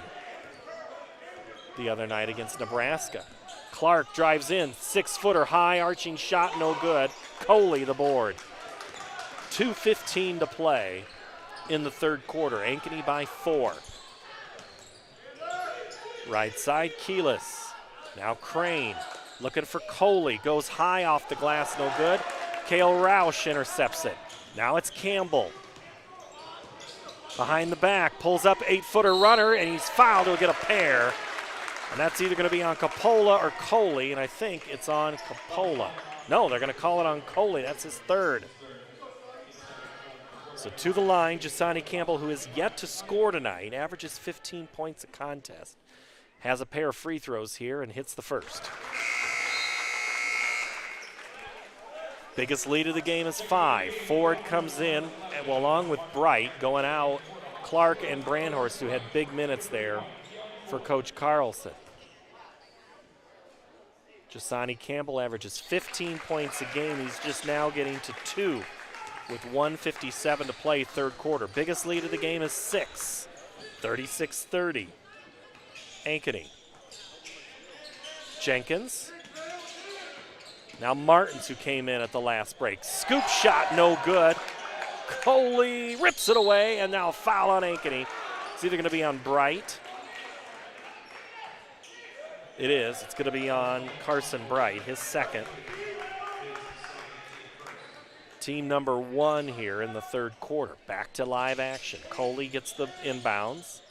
the other night against Nebraska. Clark drives in, 6-footer high, arching shot, no good. Coley the board. 2:15 to play in the third quarter. Ankeny by 4. Right side, Keelis. Now Crane looking for Coley. Goes high off the glass, no good. Cale Roush intercepts it. Now it's Campbell. Behind the back, pulls up 8-footer runner, and he's fouled. He'll get a pair. And that's either going to be on Capola or Coley, and I think it's on Capola. No, they're going to call it on Coley. That's his third. So to the line, Jasani Campbell, who is yet to score tonight, averages 15 points a contest. Has a pair of free throws here and hits the first. Biggest lead of the game is 5. Ford comes in, along with Bright, going out. Clark and Brandhorst, who had big minutes there for Coach Carlson. Jasani Campbell averages 15 points a game. He's just now getting to 2 with 1:57 to play third quarter. Biggest lead of the game is 6, 36-30. Ankeny. Jenkins. Now Martins, who came in at the last break. Scoop shot, no good. Coley rips it away, and now a foul on Ankeny. It's either going to be on Bright. It is. It's going to be on Carson Bright, his second. Team number 1 here in the third quarter. Back to live action. Coley gets the inbounds.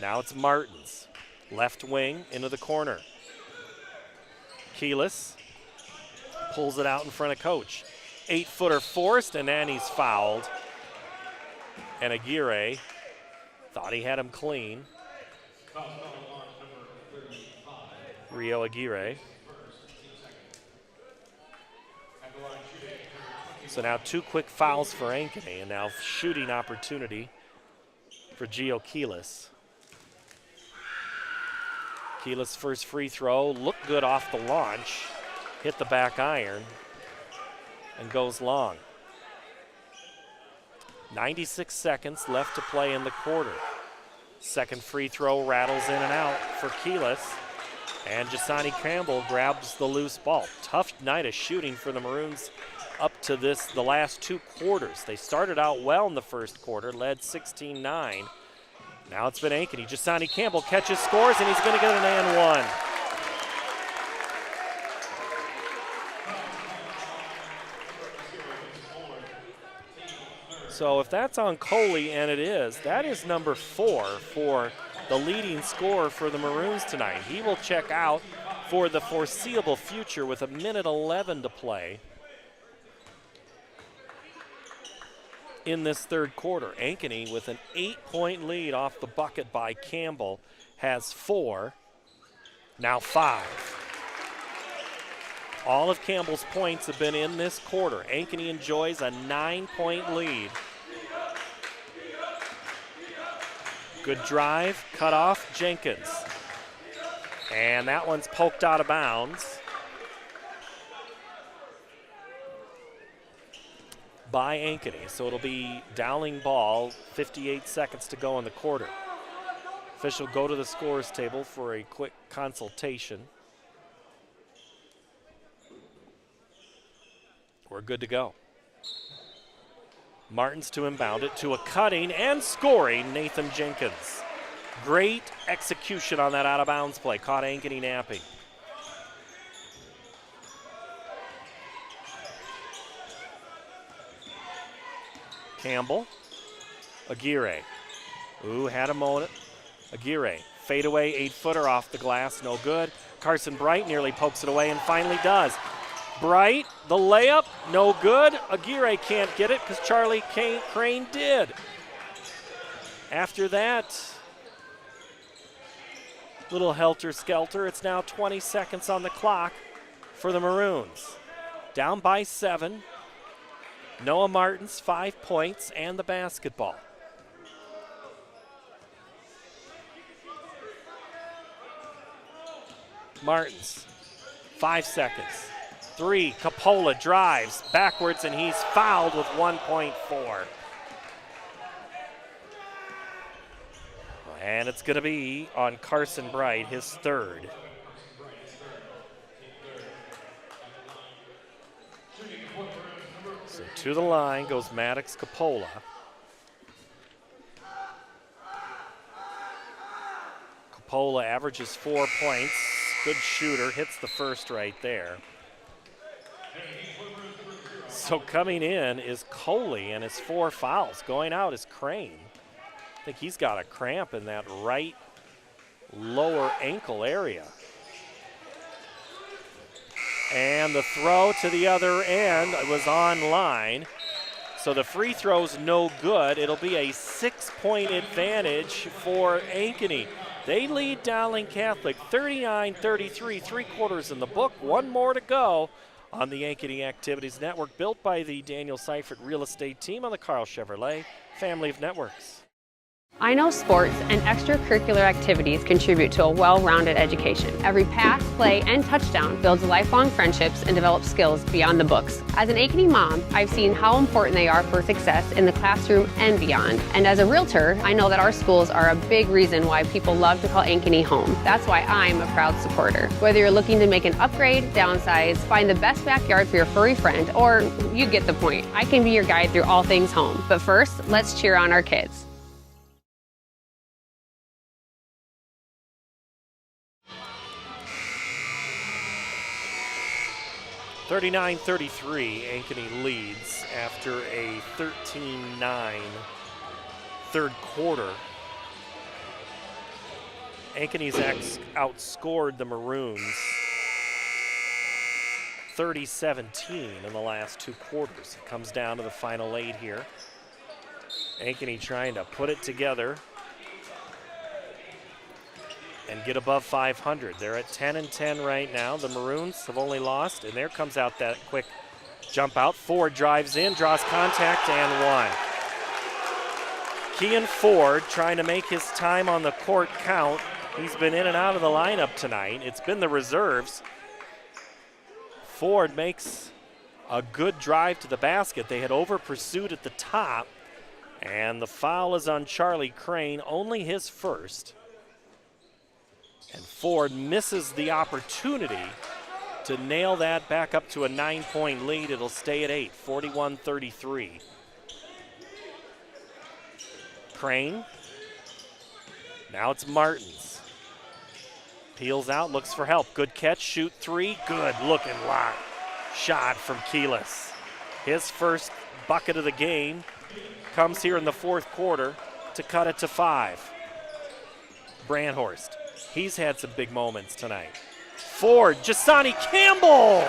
Now it's Martins. Left wing into the corner. Keelis pulls it out in front of Coach. 8-footer forced, and then he's fouled. And Aguirre thought he had him clean. Rio Aguirre. So now 2 quick fouls for Ankeny, and now shooting opportunity for Gio Keelis. Keelis' first free throw looked good off the launch, hit the back iron, and goes long. 96 seconds left to play in the quarter. Second free throw rattles in and out for Keelis, and Jasani Campbell grabs the loose ball. Tough night of shooting for the Maroons up to the last 2 quarters. They started out well in the first quarter, led 16-9. Now it's been Ankeny. Jasani Campbell catches, scores, and he's going to get an and 1. So if that's on Coley, and it is, that is number 4 for the leading scorer for the Maroons tonight. He will check out for the foreseeable future with 1:11 to play in this third quarter. Ankeny, with an 8-point lead off the bucket by Campbell, has 4, now 5. All of Campbell's points have been in this quarter. Ankeny enjoys a 9-point lead. Good drive, cut off, Jenkins. And that one's poked out of bounds by Ankeny. So it'll be Dowling ball, 58 seconds to go in the quarter. Official go to the scores table for a quick consultation. We're good to go. Martins to inbound it to a cutting and scoring Nathan Jenkins. Great execution on that out-of-bounds play. Caught Ankeny napping. Campbell. Aguirre. Ooh, had a moment. Aguirre. Fadeaway 8-footer off the glass. No good. Carson Bright nearly pokes it away and finally does. Bright, the layup, no good. Aguirre can't get it because Charlie Crane did. After that, little helter-skelter. It's now 20 seconds on the clock for the Maroons. Down by 7. Noah Martins, 5 points, and the basketball. Martins, 5 seconds. 3, Capola drives backwards, and he's fouled with 1.4. And it's going to be on Carson Bright, his third. So to the line goes Maddox Capola. Capola averages 4 points. Good shooter, hits the first right there. So coming in is Coley and his 4 fouls. Going out is Crane. I think he's got a cramp in that right lower ankle area. And the throw to the other end was online. So the free throw's no good. It'll be a 6-point advantage for Ankeny. They lead Dowling Catholic 39-33, 3/4 in the book. One more to go on the Ankeny Activities Network, built by the Daniel Seifert Real Estate Team on the Carl Chevrolet family of networks. I know sports and extracurricular activities contribute to a well-rounded education. Every pass, play, and touchdown builds lifelong friendships and develops skills beyond the books. As an Ankeny mom, I've seen how important they are for success in the classroom and beyond. And as a realtor, I know that our schools are a big reason why people love to call Ankeny home. That's why I'm a proud supporter. Whether you're looking to make an upgrade, downsize, find the best backyard for your furry friend, or you get the point, I can be your guide through all things home. But first, let's cheer on our kids. 39-33, Ankeny leads after a 13-9 third quarter. Ankeny's outscored the Maroons 30-17 in the last 2 quarters. It comes down to the final 8 here. Ankeny trying to put it together and get above 500. They're at 10-10 right now. The Maroons have only lost, and there comes out that quick jump out. Ford drives in, draws contact, and one. Kean Ford trying to make his time on the court count. He's been in and out of the lineup tonight. It's been the reserves. Ford makes a good drive to the basket. They had over-pursued at the top, and the foul is on Charlie Crane, only his first. And Ford misses the opportunity to nail that back up to a 9-point lead. It'll stay at 8, 41-33. Crane. Now it's Martins. Peels out, looks for help. Good catch, shoot 3. Good looking shot from Keelis. His first bucket of the game comes here in the 4th quarter to cut it to 5. Brandhorst. He's had some big moments tonight. Ford, Jasani Campbell!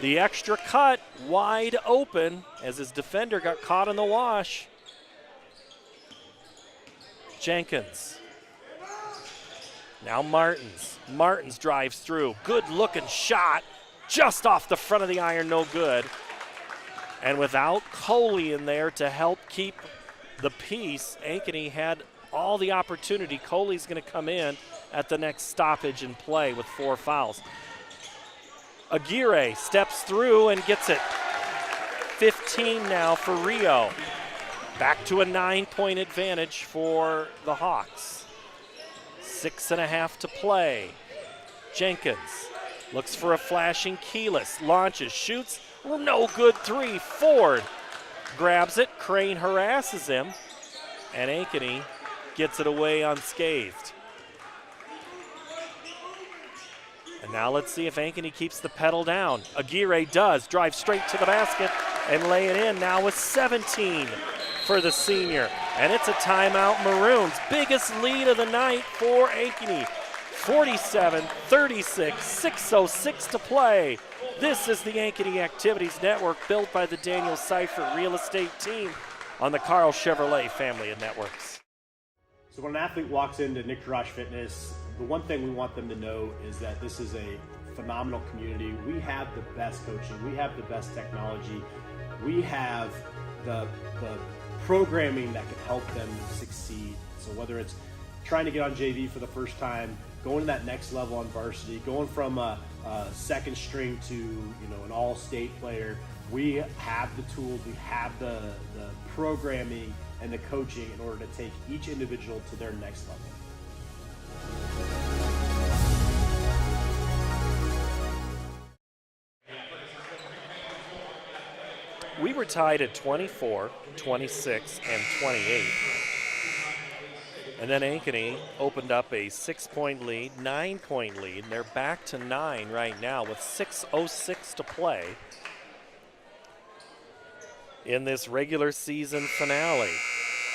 The extra cut wide open as his defender got caught in the wash. Jenkins. Now Martins. Martins drives through. Good looking shot. Just off the front of the iron, no good. And without Coley in there to help keep the piece, Ankeny had all the opportunity. Coley's going to come in at the next stoppage in play with 4 fouls. Aguirre steps through and gets it. 15 now for Rio. Back to a 9-point advantage for the Hawks. 6.5 to play. Jenkins looks for a flashing Keelis. Launches, shoots. No good 3. Ford grabs it. Crane harasses him. And Ankeny gets it away unscathed. And now let's see if Ankeny keeps the pedal down. Aguirre does. Drive straight to the basket and lay it in. Now with 17 for the senior. And it's a timeout. Maroons. Biggest lead of the night for Ankeny. 47-36, 6:06 to play. This is the Ankeny Activities Network, built by the Daniel Seifert Real Estate Team on the Carl Chevrolet family of networks. So when an athlete walks into Nick Fitness, the one thing we want them to know is that this is a phenomenal community. We have the best coaching. We have the best technology. We have the programming that can help them succeed. So whether it's trying to get on JV for the first time, going to that next level on varsity, going from a second string to an all-state player, we have the tools, we have the programming and the coaching in order to take each individual to their next level. We were tied at 24, 26, and 28. And then Ankeny opened up a 6-point lead, 9-point lead, and they're back to 9 right now with 6:06 to play in this regular season finale.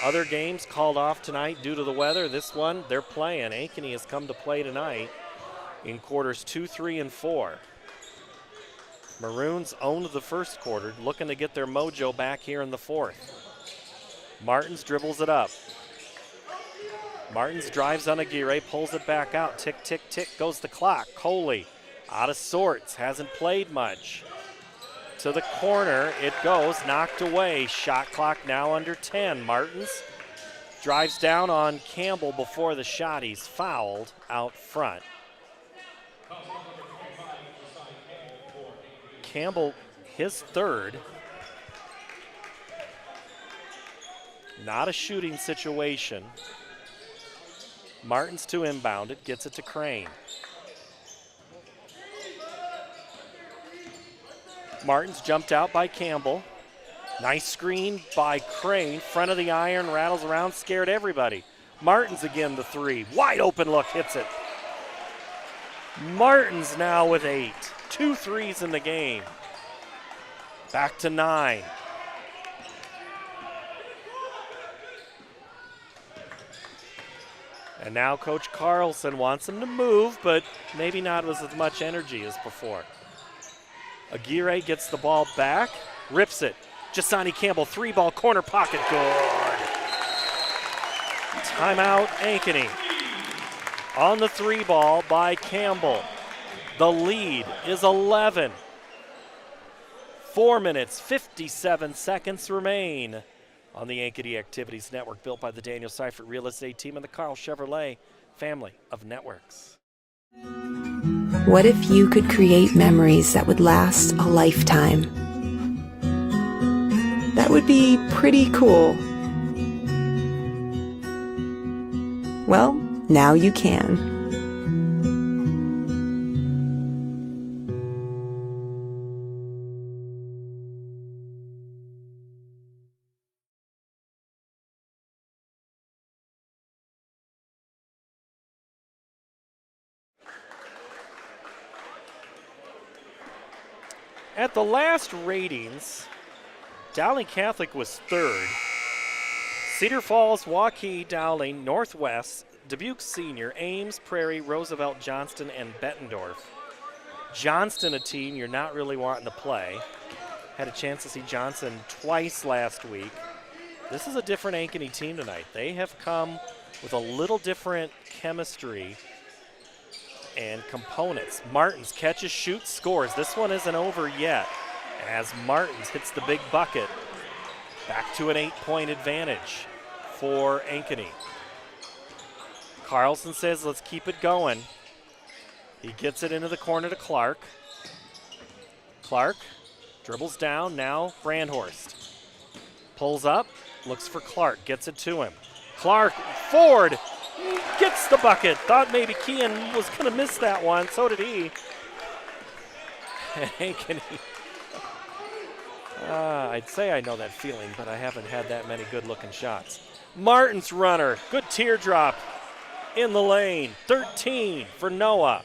Other games called off tonight due to the weather. This one, they're playing. Ankeny has come to play tonight in quarters 2, 3, and 4. Maroons owned the first quarter, looking to get their mojo back here in the fourth. Martins dribbles it up. Martins drives on Aguirre, pulls it back out. Tick, tick, tick goes the clock. Coley out of sorts, hasn't played much. To the corner it goes, knocked away. Shot clock now under 10. Martins drives down on Campbell before the shot. He's fouled out front. Campbell, his third. Not a shooting situation. Martins to inbound it, gets it to Crane. Martins jumped out by Campbell. Nice screen by Crane. Front of the iron, rattles around, scared everybody. Martins again, the three. Wide open look, hits it. Martins now with 8. 2 threes in the game. Back to 9. And now Coach Carlson wants him to move, but maybe not with as much energy as before. Aguirre gets the ball back, rips it. Jasani Campbell, 3-ball corner pocket, good. Timeout, Ankeny. On the 3-ball by Campbell. The lead is 11. 4 minutes, 57 seconds remain on the Ankeny Activities Network, built by the Daniel Seifert Real Estate Team and the Carl Chevrolet family of networks. What if you could create memories that would last a lifetime? That would be pretty cool. Well, now you can. At the last ratings, Dowling Catholic was 3rd. Cedar Falls, Waukee, Dowling, Northwest, Dubuque Senior, Ames, Prairie, Roosevelt, Johnston, and Bettendorf. Johnston, a team you're not really wanting to play. Had a chance to see Johnston twice last week. This is a different Ankeny team tonight. They have come with a little different chemistry and components. Martins catches, shoots, scores. This one isn't over yet as Martins hits the big bucket. Back to an 8-point advantage for Ankeny. Carlson says, let's keep it going. He gets it into the corner to Clark. Clark dribbles down, now Brandhorst. Pulls up, looks for Clark, gets it to him. Clark, Ford, gets the bucket. Thought maybe Kean was going to miss that one. So did he. And Ankeny. I'd say I know that feeling, but I haven't had that many good-looking shots. Martins runner. Good teardrop in the lane. 13 for Noah.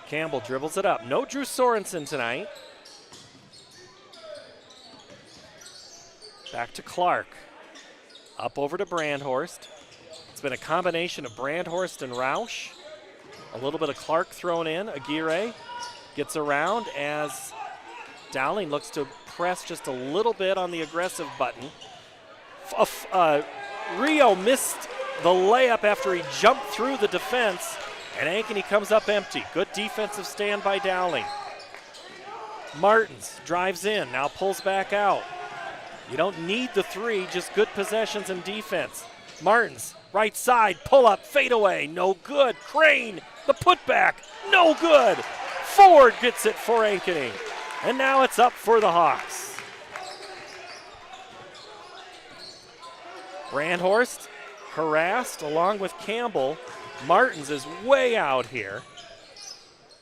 Campbell dribbles it up. No Drew Sorensen tonight. Back to Clark. Up over to Brandhorst. It's been a combination of Brandhorst and Roush. A little bit of Clark thrown in. Aguirre gets around as Dowling looks to press just a little bit on the aggressive button. Rio missed the layup after he jumped through the defense, and Ankeny comes up empty. Good defensive stand by Dowling. Martins drives in, now pulls back out. You don't need the three, just good possessions and defense. Martins, right side, pull up, fade away, no good. Crane, the putback, no good. Ford gets it for Ankeny. And now it's up for the Hawks. Brandhorst harassed along with Campbell. Martins is way out here.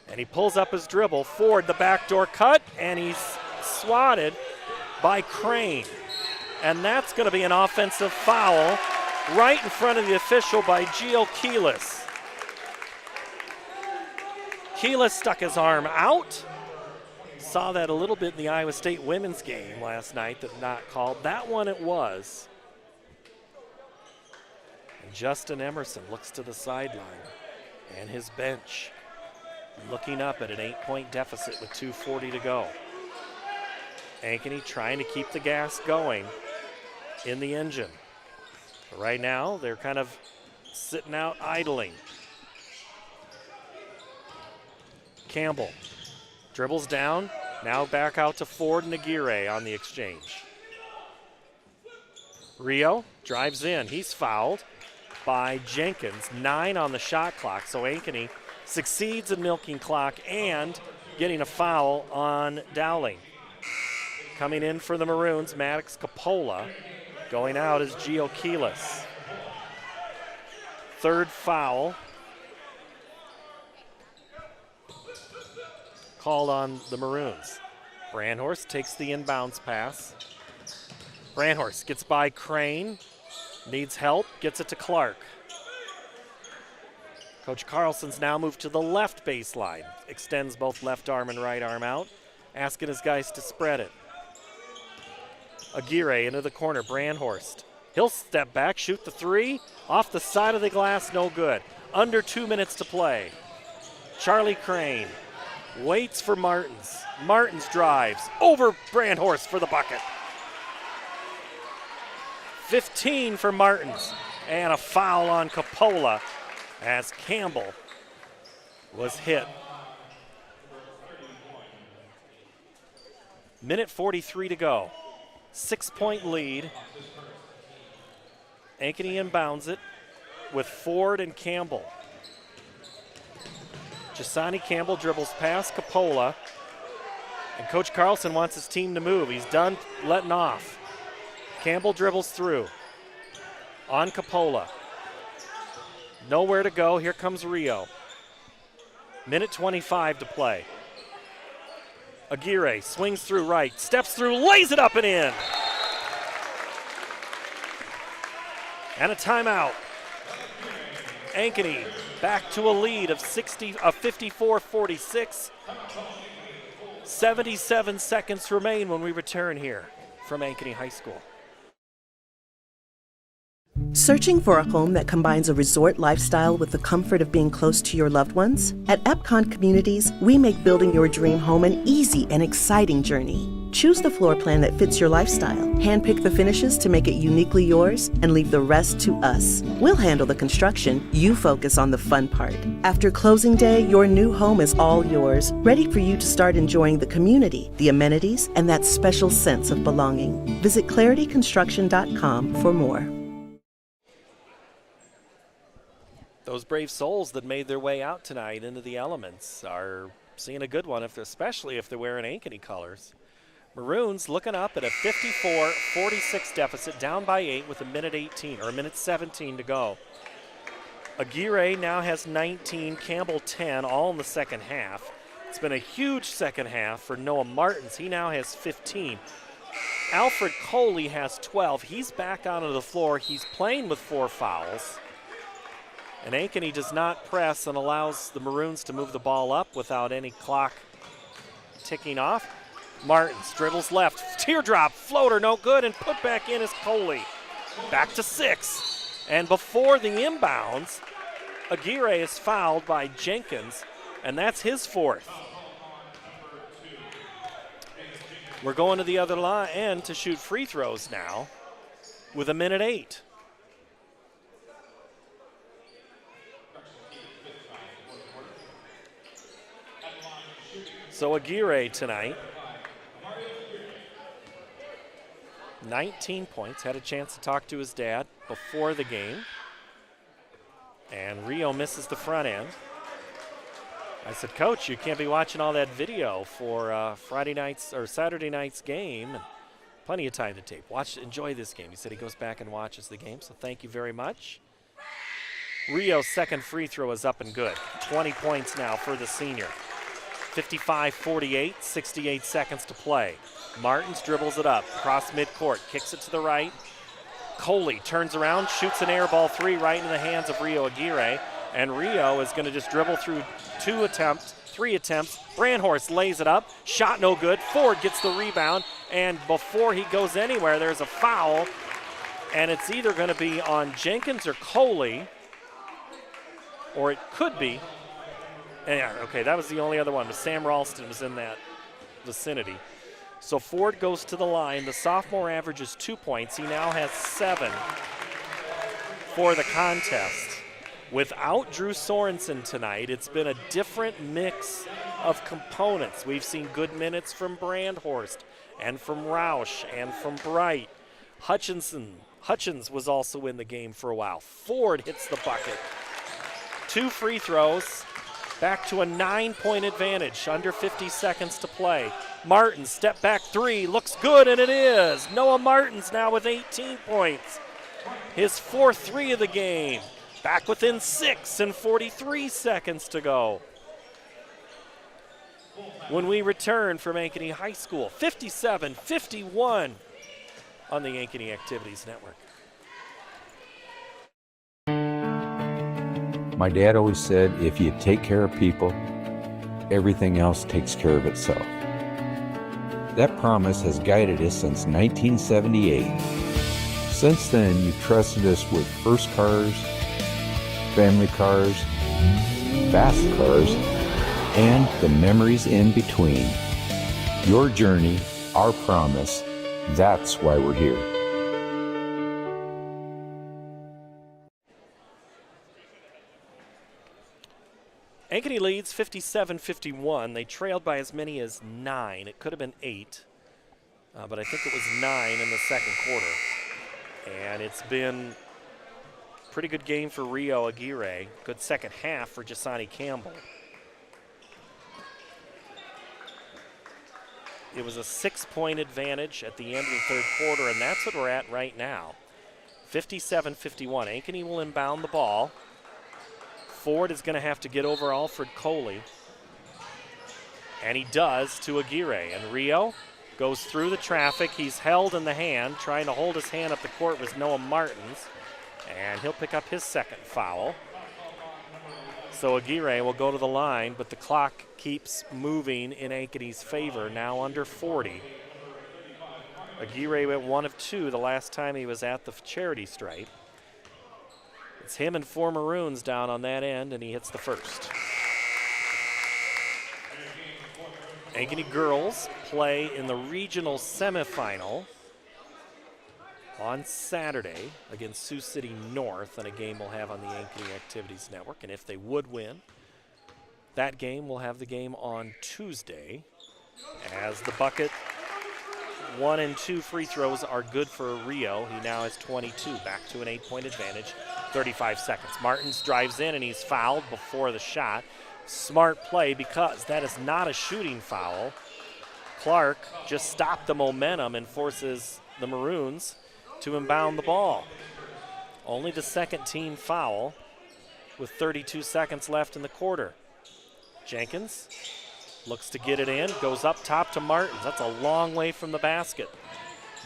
And he pulls up his dribble. Ford, the backdoor cut, and he's swatted by Crane. And that's going to be an offensive foul right in front of the official by Gio Keelis. Keelis stuck his arm out. Saw that a little bit in the Iowa State women's game last night that not called. That one it was. And Justin Emerson looks to the sideline and his bench, looking up at an 8-point deficit with 2:40 to go. Ankeny trying to keep the gas going in the engine. But right now, they're kind of sitting out idling. Campbell dribbles down, now back out to Ford and Aguirre on the exchange. Rio drives in, he's fouled by Jenkins, 9 on the shot clock, so Ankeny succeeds in milking clock and getting a foul on Dowling. Coming in for the Maroons, Maddox Coppola. Going out is Gio Keelis. Third foul called on the Maroons. Brandhorst takes the inbounds pass. Brandhorst gets by Crane, needs help, gets it to Clark. Coach Carlson's now moved to the left baseline, extends both left arm and right arm out, asking his guys to spread it. Aguirre into the corner, Brandhorst. He'll step back, shoot the three, off the side of the glass, no good. Under 2 minutes to play. Charlie Crane waits for Martins. Martins drives over Brandhorst for the bucket. 15 for Martins, and a foul on Coppola as Campbell was hit. Minute 43 to go. 6-point lead. Ankeny inbounds it with Ford and Campbell. Jasani Campbell dribbles past Coppola, and Coach Carlson wants his team to move. He's done letting off. Campbell dribbles through on Coppola. Nowhere to go. Here comes Rio. Minute 25 to play. Aguirre swings through right, steps through, lays it up and in. And a timeout. Ankeny back to a lead of 54-46. 77 seconds remain when we return here from Ankeny High School. Searching for a home that combines a resort lifestyle with the comfort of being close to your loved ones? At Epcon Communities, we make building your dream home an easy and exciting journey. Choose the floor plan that fits your lifestyle, handpick the finishes to make it uniquely yours, and leave the rest to us. We'll handle the construction, you focus on the fun part. After closing day, your new home is all yours, ready for you to start enjoying the community, the amenities, and that special sense of belonging. Visit clarityconstruction.com for more. Those brave souls that made their way out tonight into the elements are seeing a good one, especially if they're wearing Ankeny colors. Maroons looking up at a 54-46 deficit, down by 8 with a minute 17 to go. Aguirre now has 19, Campbell 10, all in the second half. It's been a huge second half for Noah Martins. He now has 15. Alfred Coley has 12. He's back onto the floor. He's playing with 4 fouls. And Ankeny does not press and allows the Maroons to move the ball up without any clock ticking off. Martins dribbles left, teardrop, floater, no good, and put back in is Coley. Back to 6. And before the inbounds, Aguirre is fouled by Jenkins, and that's his 4th. We're going to the other end to shoot free throws now. with 1:08. So Aguirre tonight, 19 points. Had a chance to talk to his dad before the game. And Rio misses the front end. I said, Coach, you can't be watching all that video for Friday night's or Saturday night's game. And plenty of time to tape. Enjoy this game. He said he goes back and watches the game, so thank you very much. Rio's second free throw is up and good. 20 points now for the senior. 55-48, 68 seconds to play. Martins dribbles it up, across midcourt, kicks it to the right. Coley turns around, shoots an air ball three right into the hands of Rio Aguirre. And Rio is going to just dribble through three attempts. Brandhorst lays it up, shot no good. Ford gets the rebound, and before he goes anywhere, there's a foul. And it's either going to be on Jenkins or Coley, or it could be. Yeah, okay, that was the only other one, but Sam Ralston was in that vicinity. So Ford goes to the line. The sophomore averages 2 points. He now has 7 for the contest. Without Drew Sorensen tonight, it's been a different mix of components. We've seen good minutes from Brandhorst and from Roush and from Bright. Hutchins was also in the game for a while. Ford hits the bucket. 2 free throws. Back to a 9-point advantage, under 50 seconds to play. Martins, step back three, looks good, and it is. Noah Martins now with 18 points. His 4th three of the game. Back within 6 and 43 seconds to go. When we return from Ankeny High School, 57-51 on the Ankeny Activities Network. My dad always said, if you take care of people, everything else takes care of itself. That promise has guided us since 1978. Since then, you've trusted us with first cars, family cars, fast cars, and the memories in between. Your journey, our promise, that's why we're here. Ankeny leads 57-51. They trailed by as many as 9. It could have been 8, but I think it was 9 in the second quarter. And it's been a pretty good game for Rio Aguirre. Good second half for Jasani Campbell. It was a 6-point advantage at the end of the third quarter, and that's what we're at right now. 57-51. Ankeny will inbound the ball. Ford is going to have to get over Alfred Coley. And he does to Aguirre. And Rio goes through the traffic. He's held in the hand. Trying to hold his hand up the court was Noah Martins. And he'll pick up his second foul. So Aguirre will go to the line, but the clock keeps moving in Ankeny's favor, now under 40. Aguirre went 1 of 2 the last time he was at the charity stripe. It's him and 4 Maroons down on that end, and he hits the first. Ankeny girls play in the regional semifinal on Saturday against Sioux City North, and a game we'll have on the Ankeny Activities Network. And if they would win that game, we'll have the game on Tuesday, as the bucket 1 and 2 free throws are good for Rio. He now has 22, back to an 8-point advantage. 35 seconds. Martins drives in and he's fouled before the shot. Smart play because that is not a shooting foul. Clark just stopped the momentum and forces the Maroons to inbound the ball. Only the second team foul with 32 seconds left in the quarter. Jenkins looks to get it in, goes up top to Martins. That's a long way from the basket.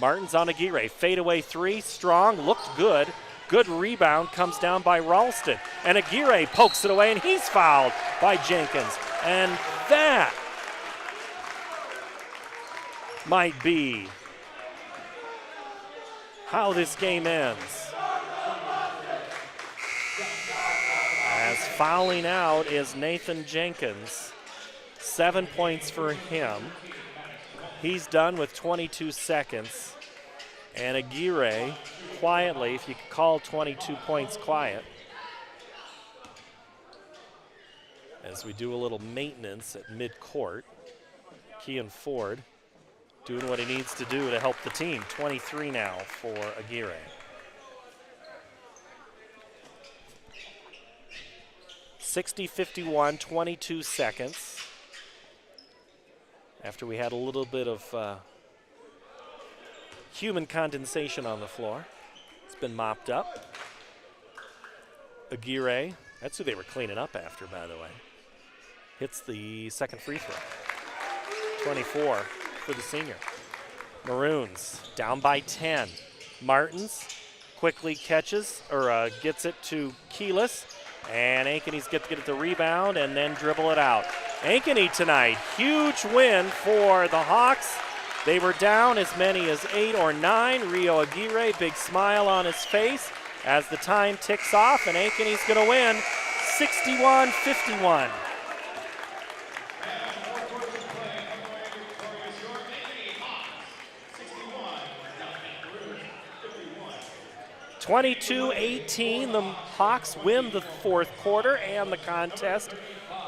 Martins on Aguirre, fadeaway 3, strong, looked good. Good rebound, comes down by Ralston. And Aguirre pokes it away, and he's fouled by Jenkins. And that might be how this game ends. As fouling out is Nathan Jenkins. 7 points for him. He's done with 22 seconds. And Aguirre, quietly, if you could call 22 points quiet, as we do a little maintenance at midcourt. Kean Ford doing what he needs to do to help the team. 23 now for Aguirre. (60-51), 22 seconds. After we had a little bit of human condensation on the floor. It's been mopped up. Aguirre, that's who they were cleaning up after, by the way, hits the second free throw. 24 for the senior. Maroons down by 10. Martins quickly catches, or gets it to Keyless, and Ankeny's get to get the rebound and then dribble it out. Ankeny tonight, huge win for the Hawks. They were down as many as 8 or 9. Rio Aguirre, big smile on his face as the time ticks off, and Ankeny's going to win 61-51. 22-18, the Hawks win the fourth quarter and the contest.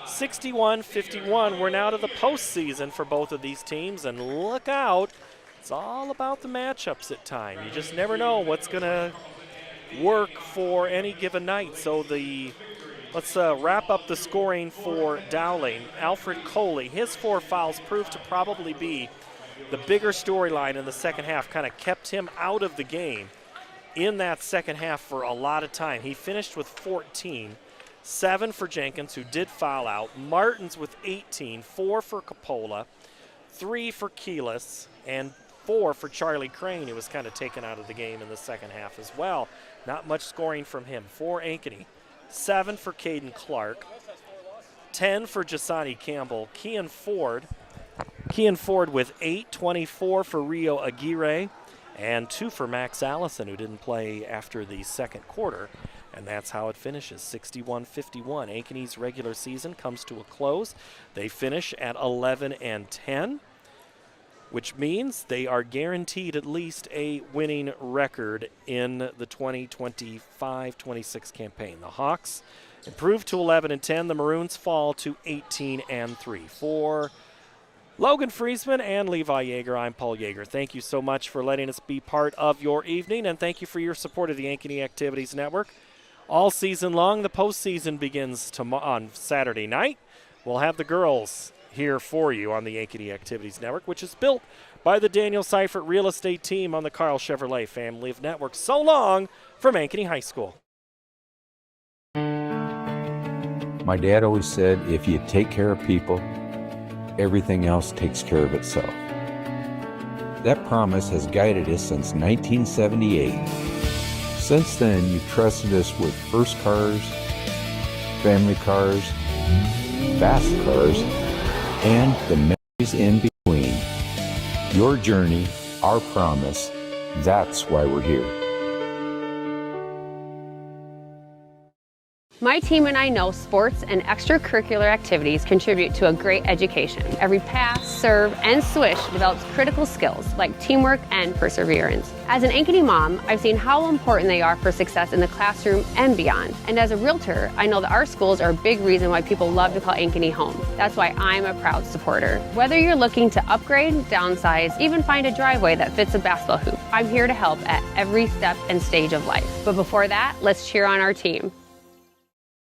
61-51, we're now to the postseason for both of these teams, and look out, it's all about the matchups at time. You just never know what's going to work for any given night. So let's wrap up the scoring for Dowling. Alfred Coley, his 4 fouls proved to probably be the bigger storyline in the second half, kind of kept him out of the game in that second half for a lot of time. He finished with 14, 7 for Jenkins, who did foul out, Martins with 18, 4 for Coppola, 3 for Keyless, and 4 for Charlie Crane, who was kind of taken out of the game in the second half as well. Not much scoring from him. For Ankeny, 7 for Caden Clark, 10 for Jasani Campbell. Kean Ford with 8, 24 for Rio Aguirre, and 2 for Max Allison, who didn't play after the second quarter. And that's how it finishes, 61-51. Ankeny's regular season comes to a close. They finish at 11-10, which means they are guaranteed at least a winning record in the 2025-26 campaign. The Hawks improve to 11-10. The Maroons fall to 18-3. For Logan Friesman and Levi Yeager, I'm Paul Yeager. Thank you so much for letting us be part of your evening, and thank you for your support of the Ankeny Activities Network. All season long, the postseason begins on Saturday night. We'll have the girls here for you on the Ankeny Activities Network, which is built by the Daniel Seifert Real Estate Team on the Carl Chevrolet family of networks. So long from Ankeny High School. My dad always said, if you take care of people, everything else takes care of itself. That promise has guided us since 1978. Since then, you've trusted us with first cars, family cars, fast cars, and the memories in between. Your journey, our promise, that's why we're here. My team and I know sports and extracurricular activities contribute to a great education. Every pass, serve, and swish develops critical skills like teamwork and perseverance. As an Ankeny mom, I've seen how important they are for success in the classroom and beyond. And as a realtor, I know that our schools are a big reason why people love to call Ankeny home. That's why I'm a proud supporter. Whether you're looking to upgrade, downsize, even find a driveway that fits a basketball hoop, I'm here to help at every step and stage of life. But before that, let's cheer on our team.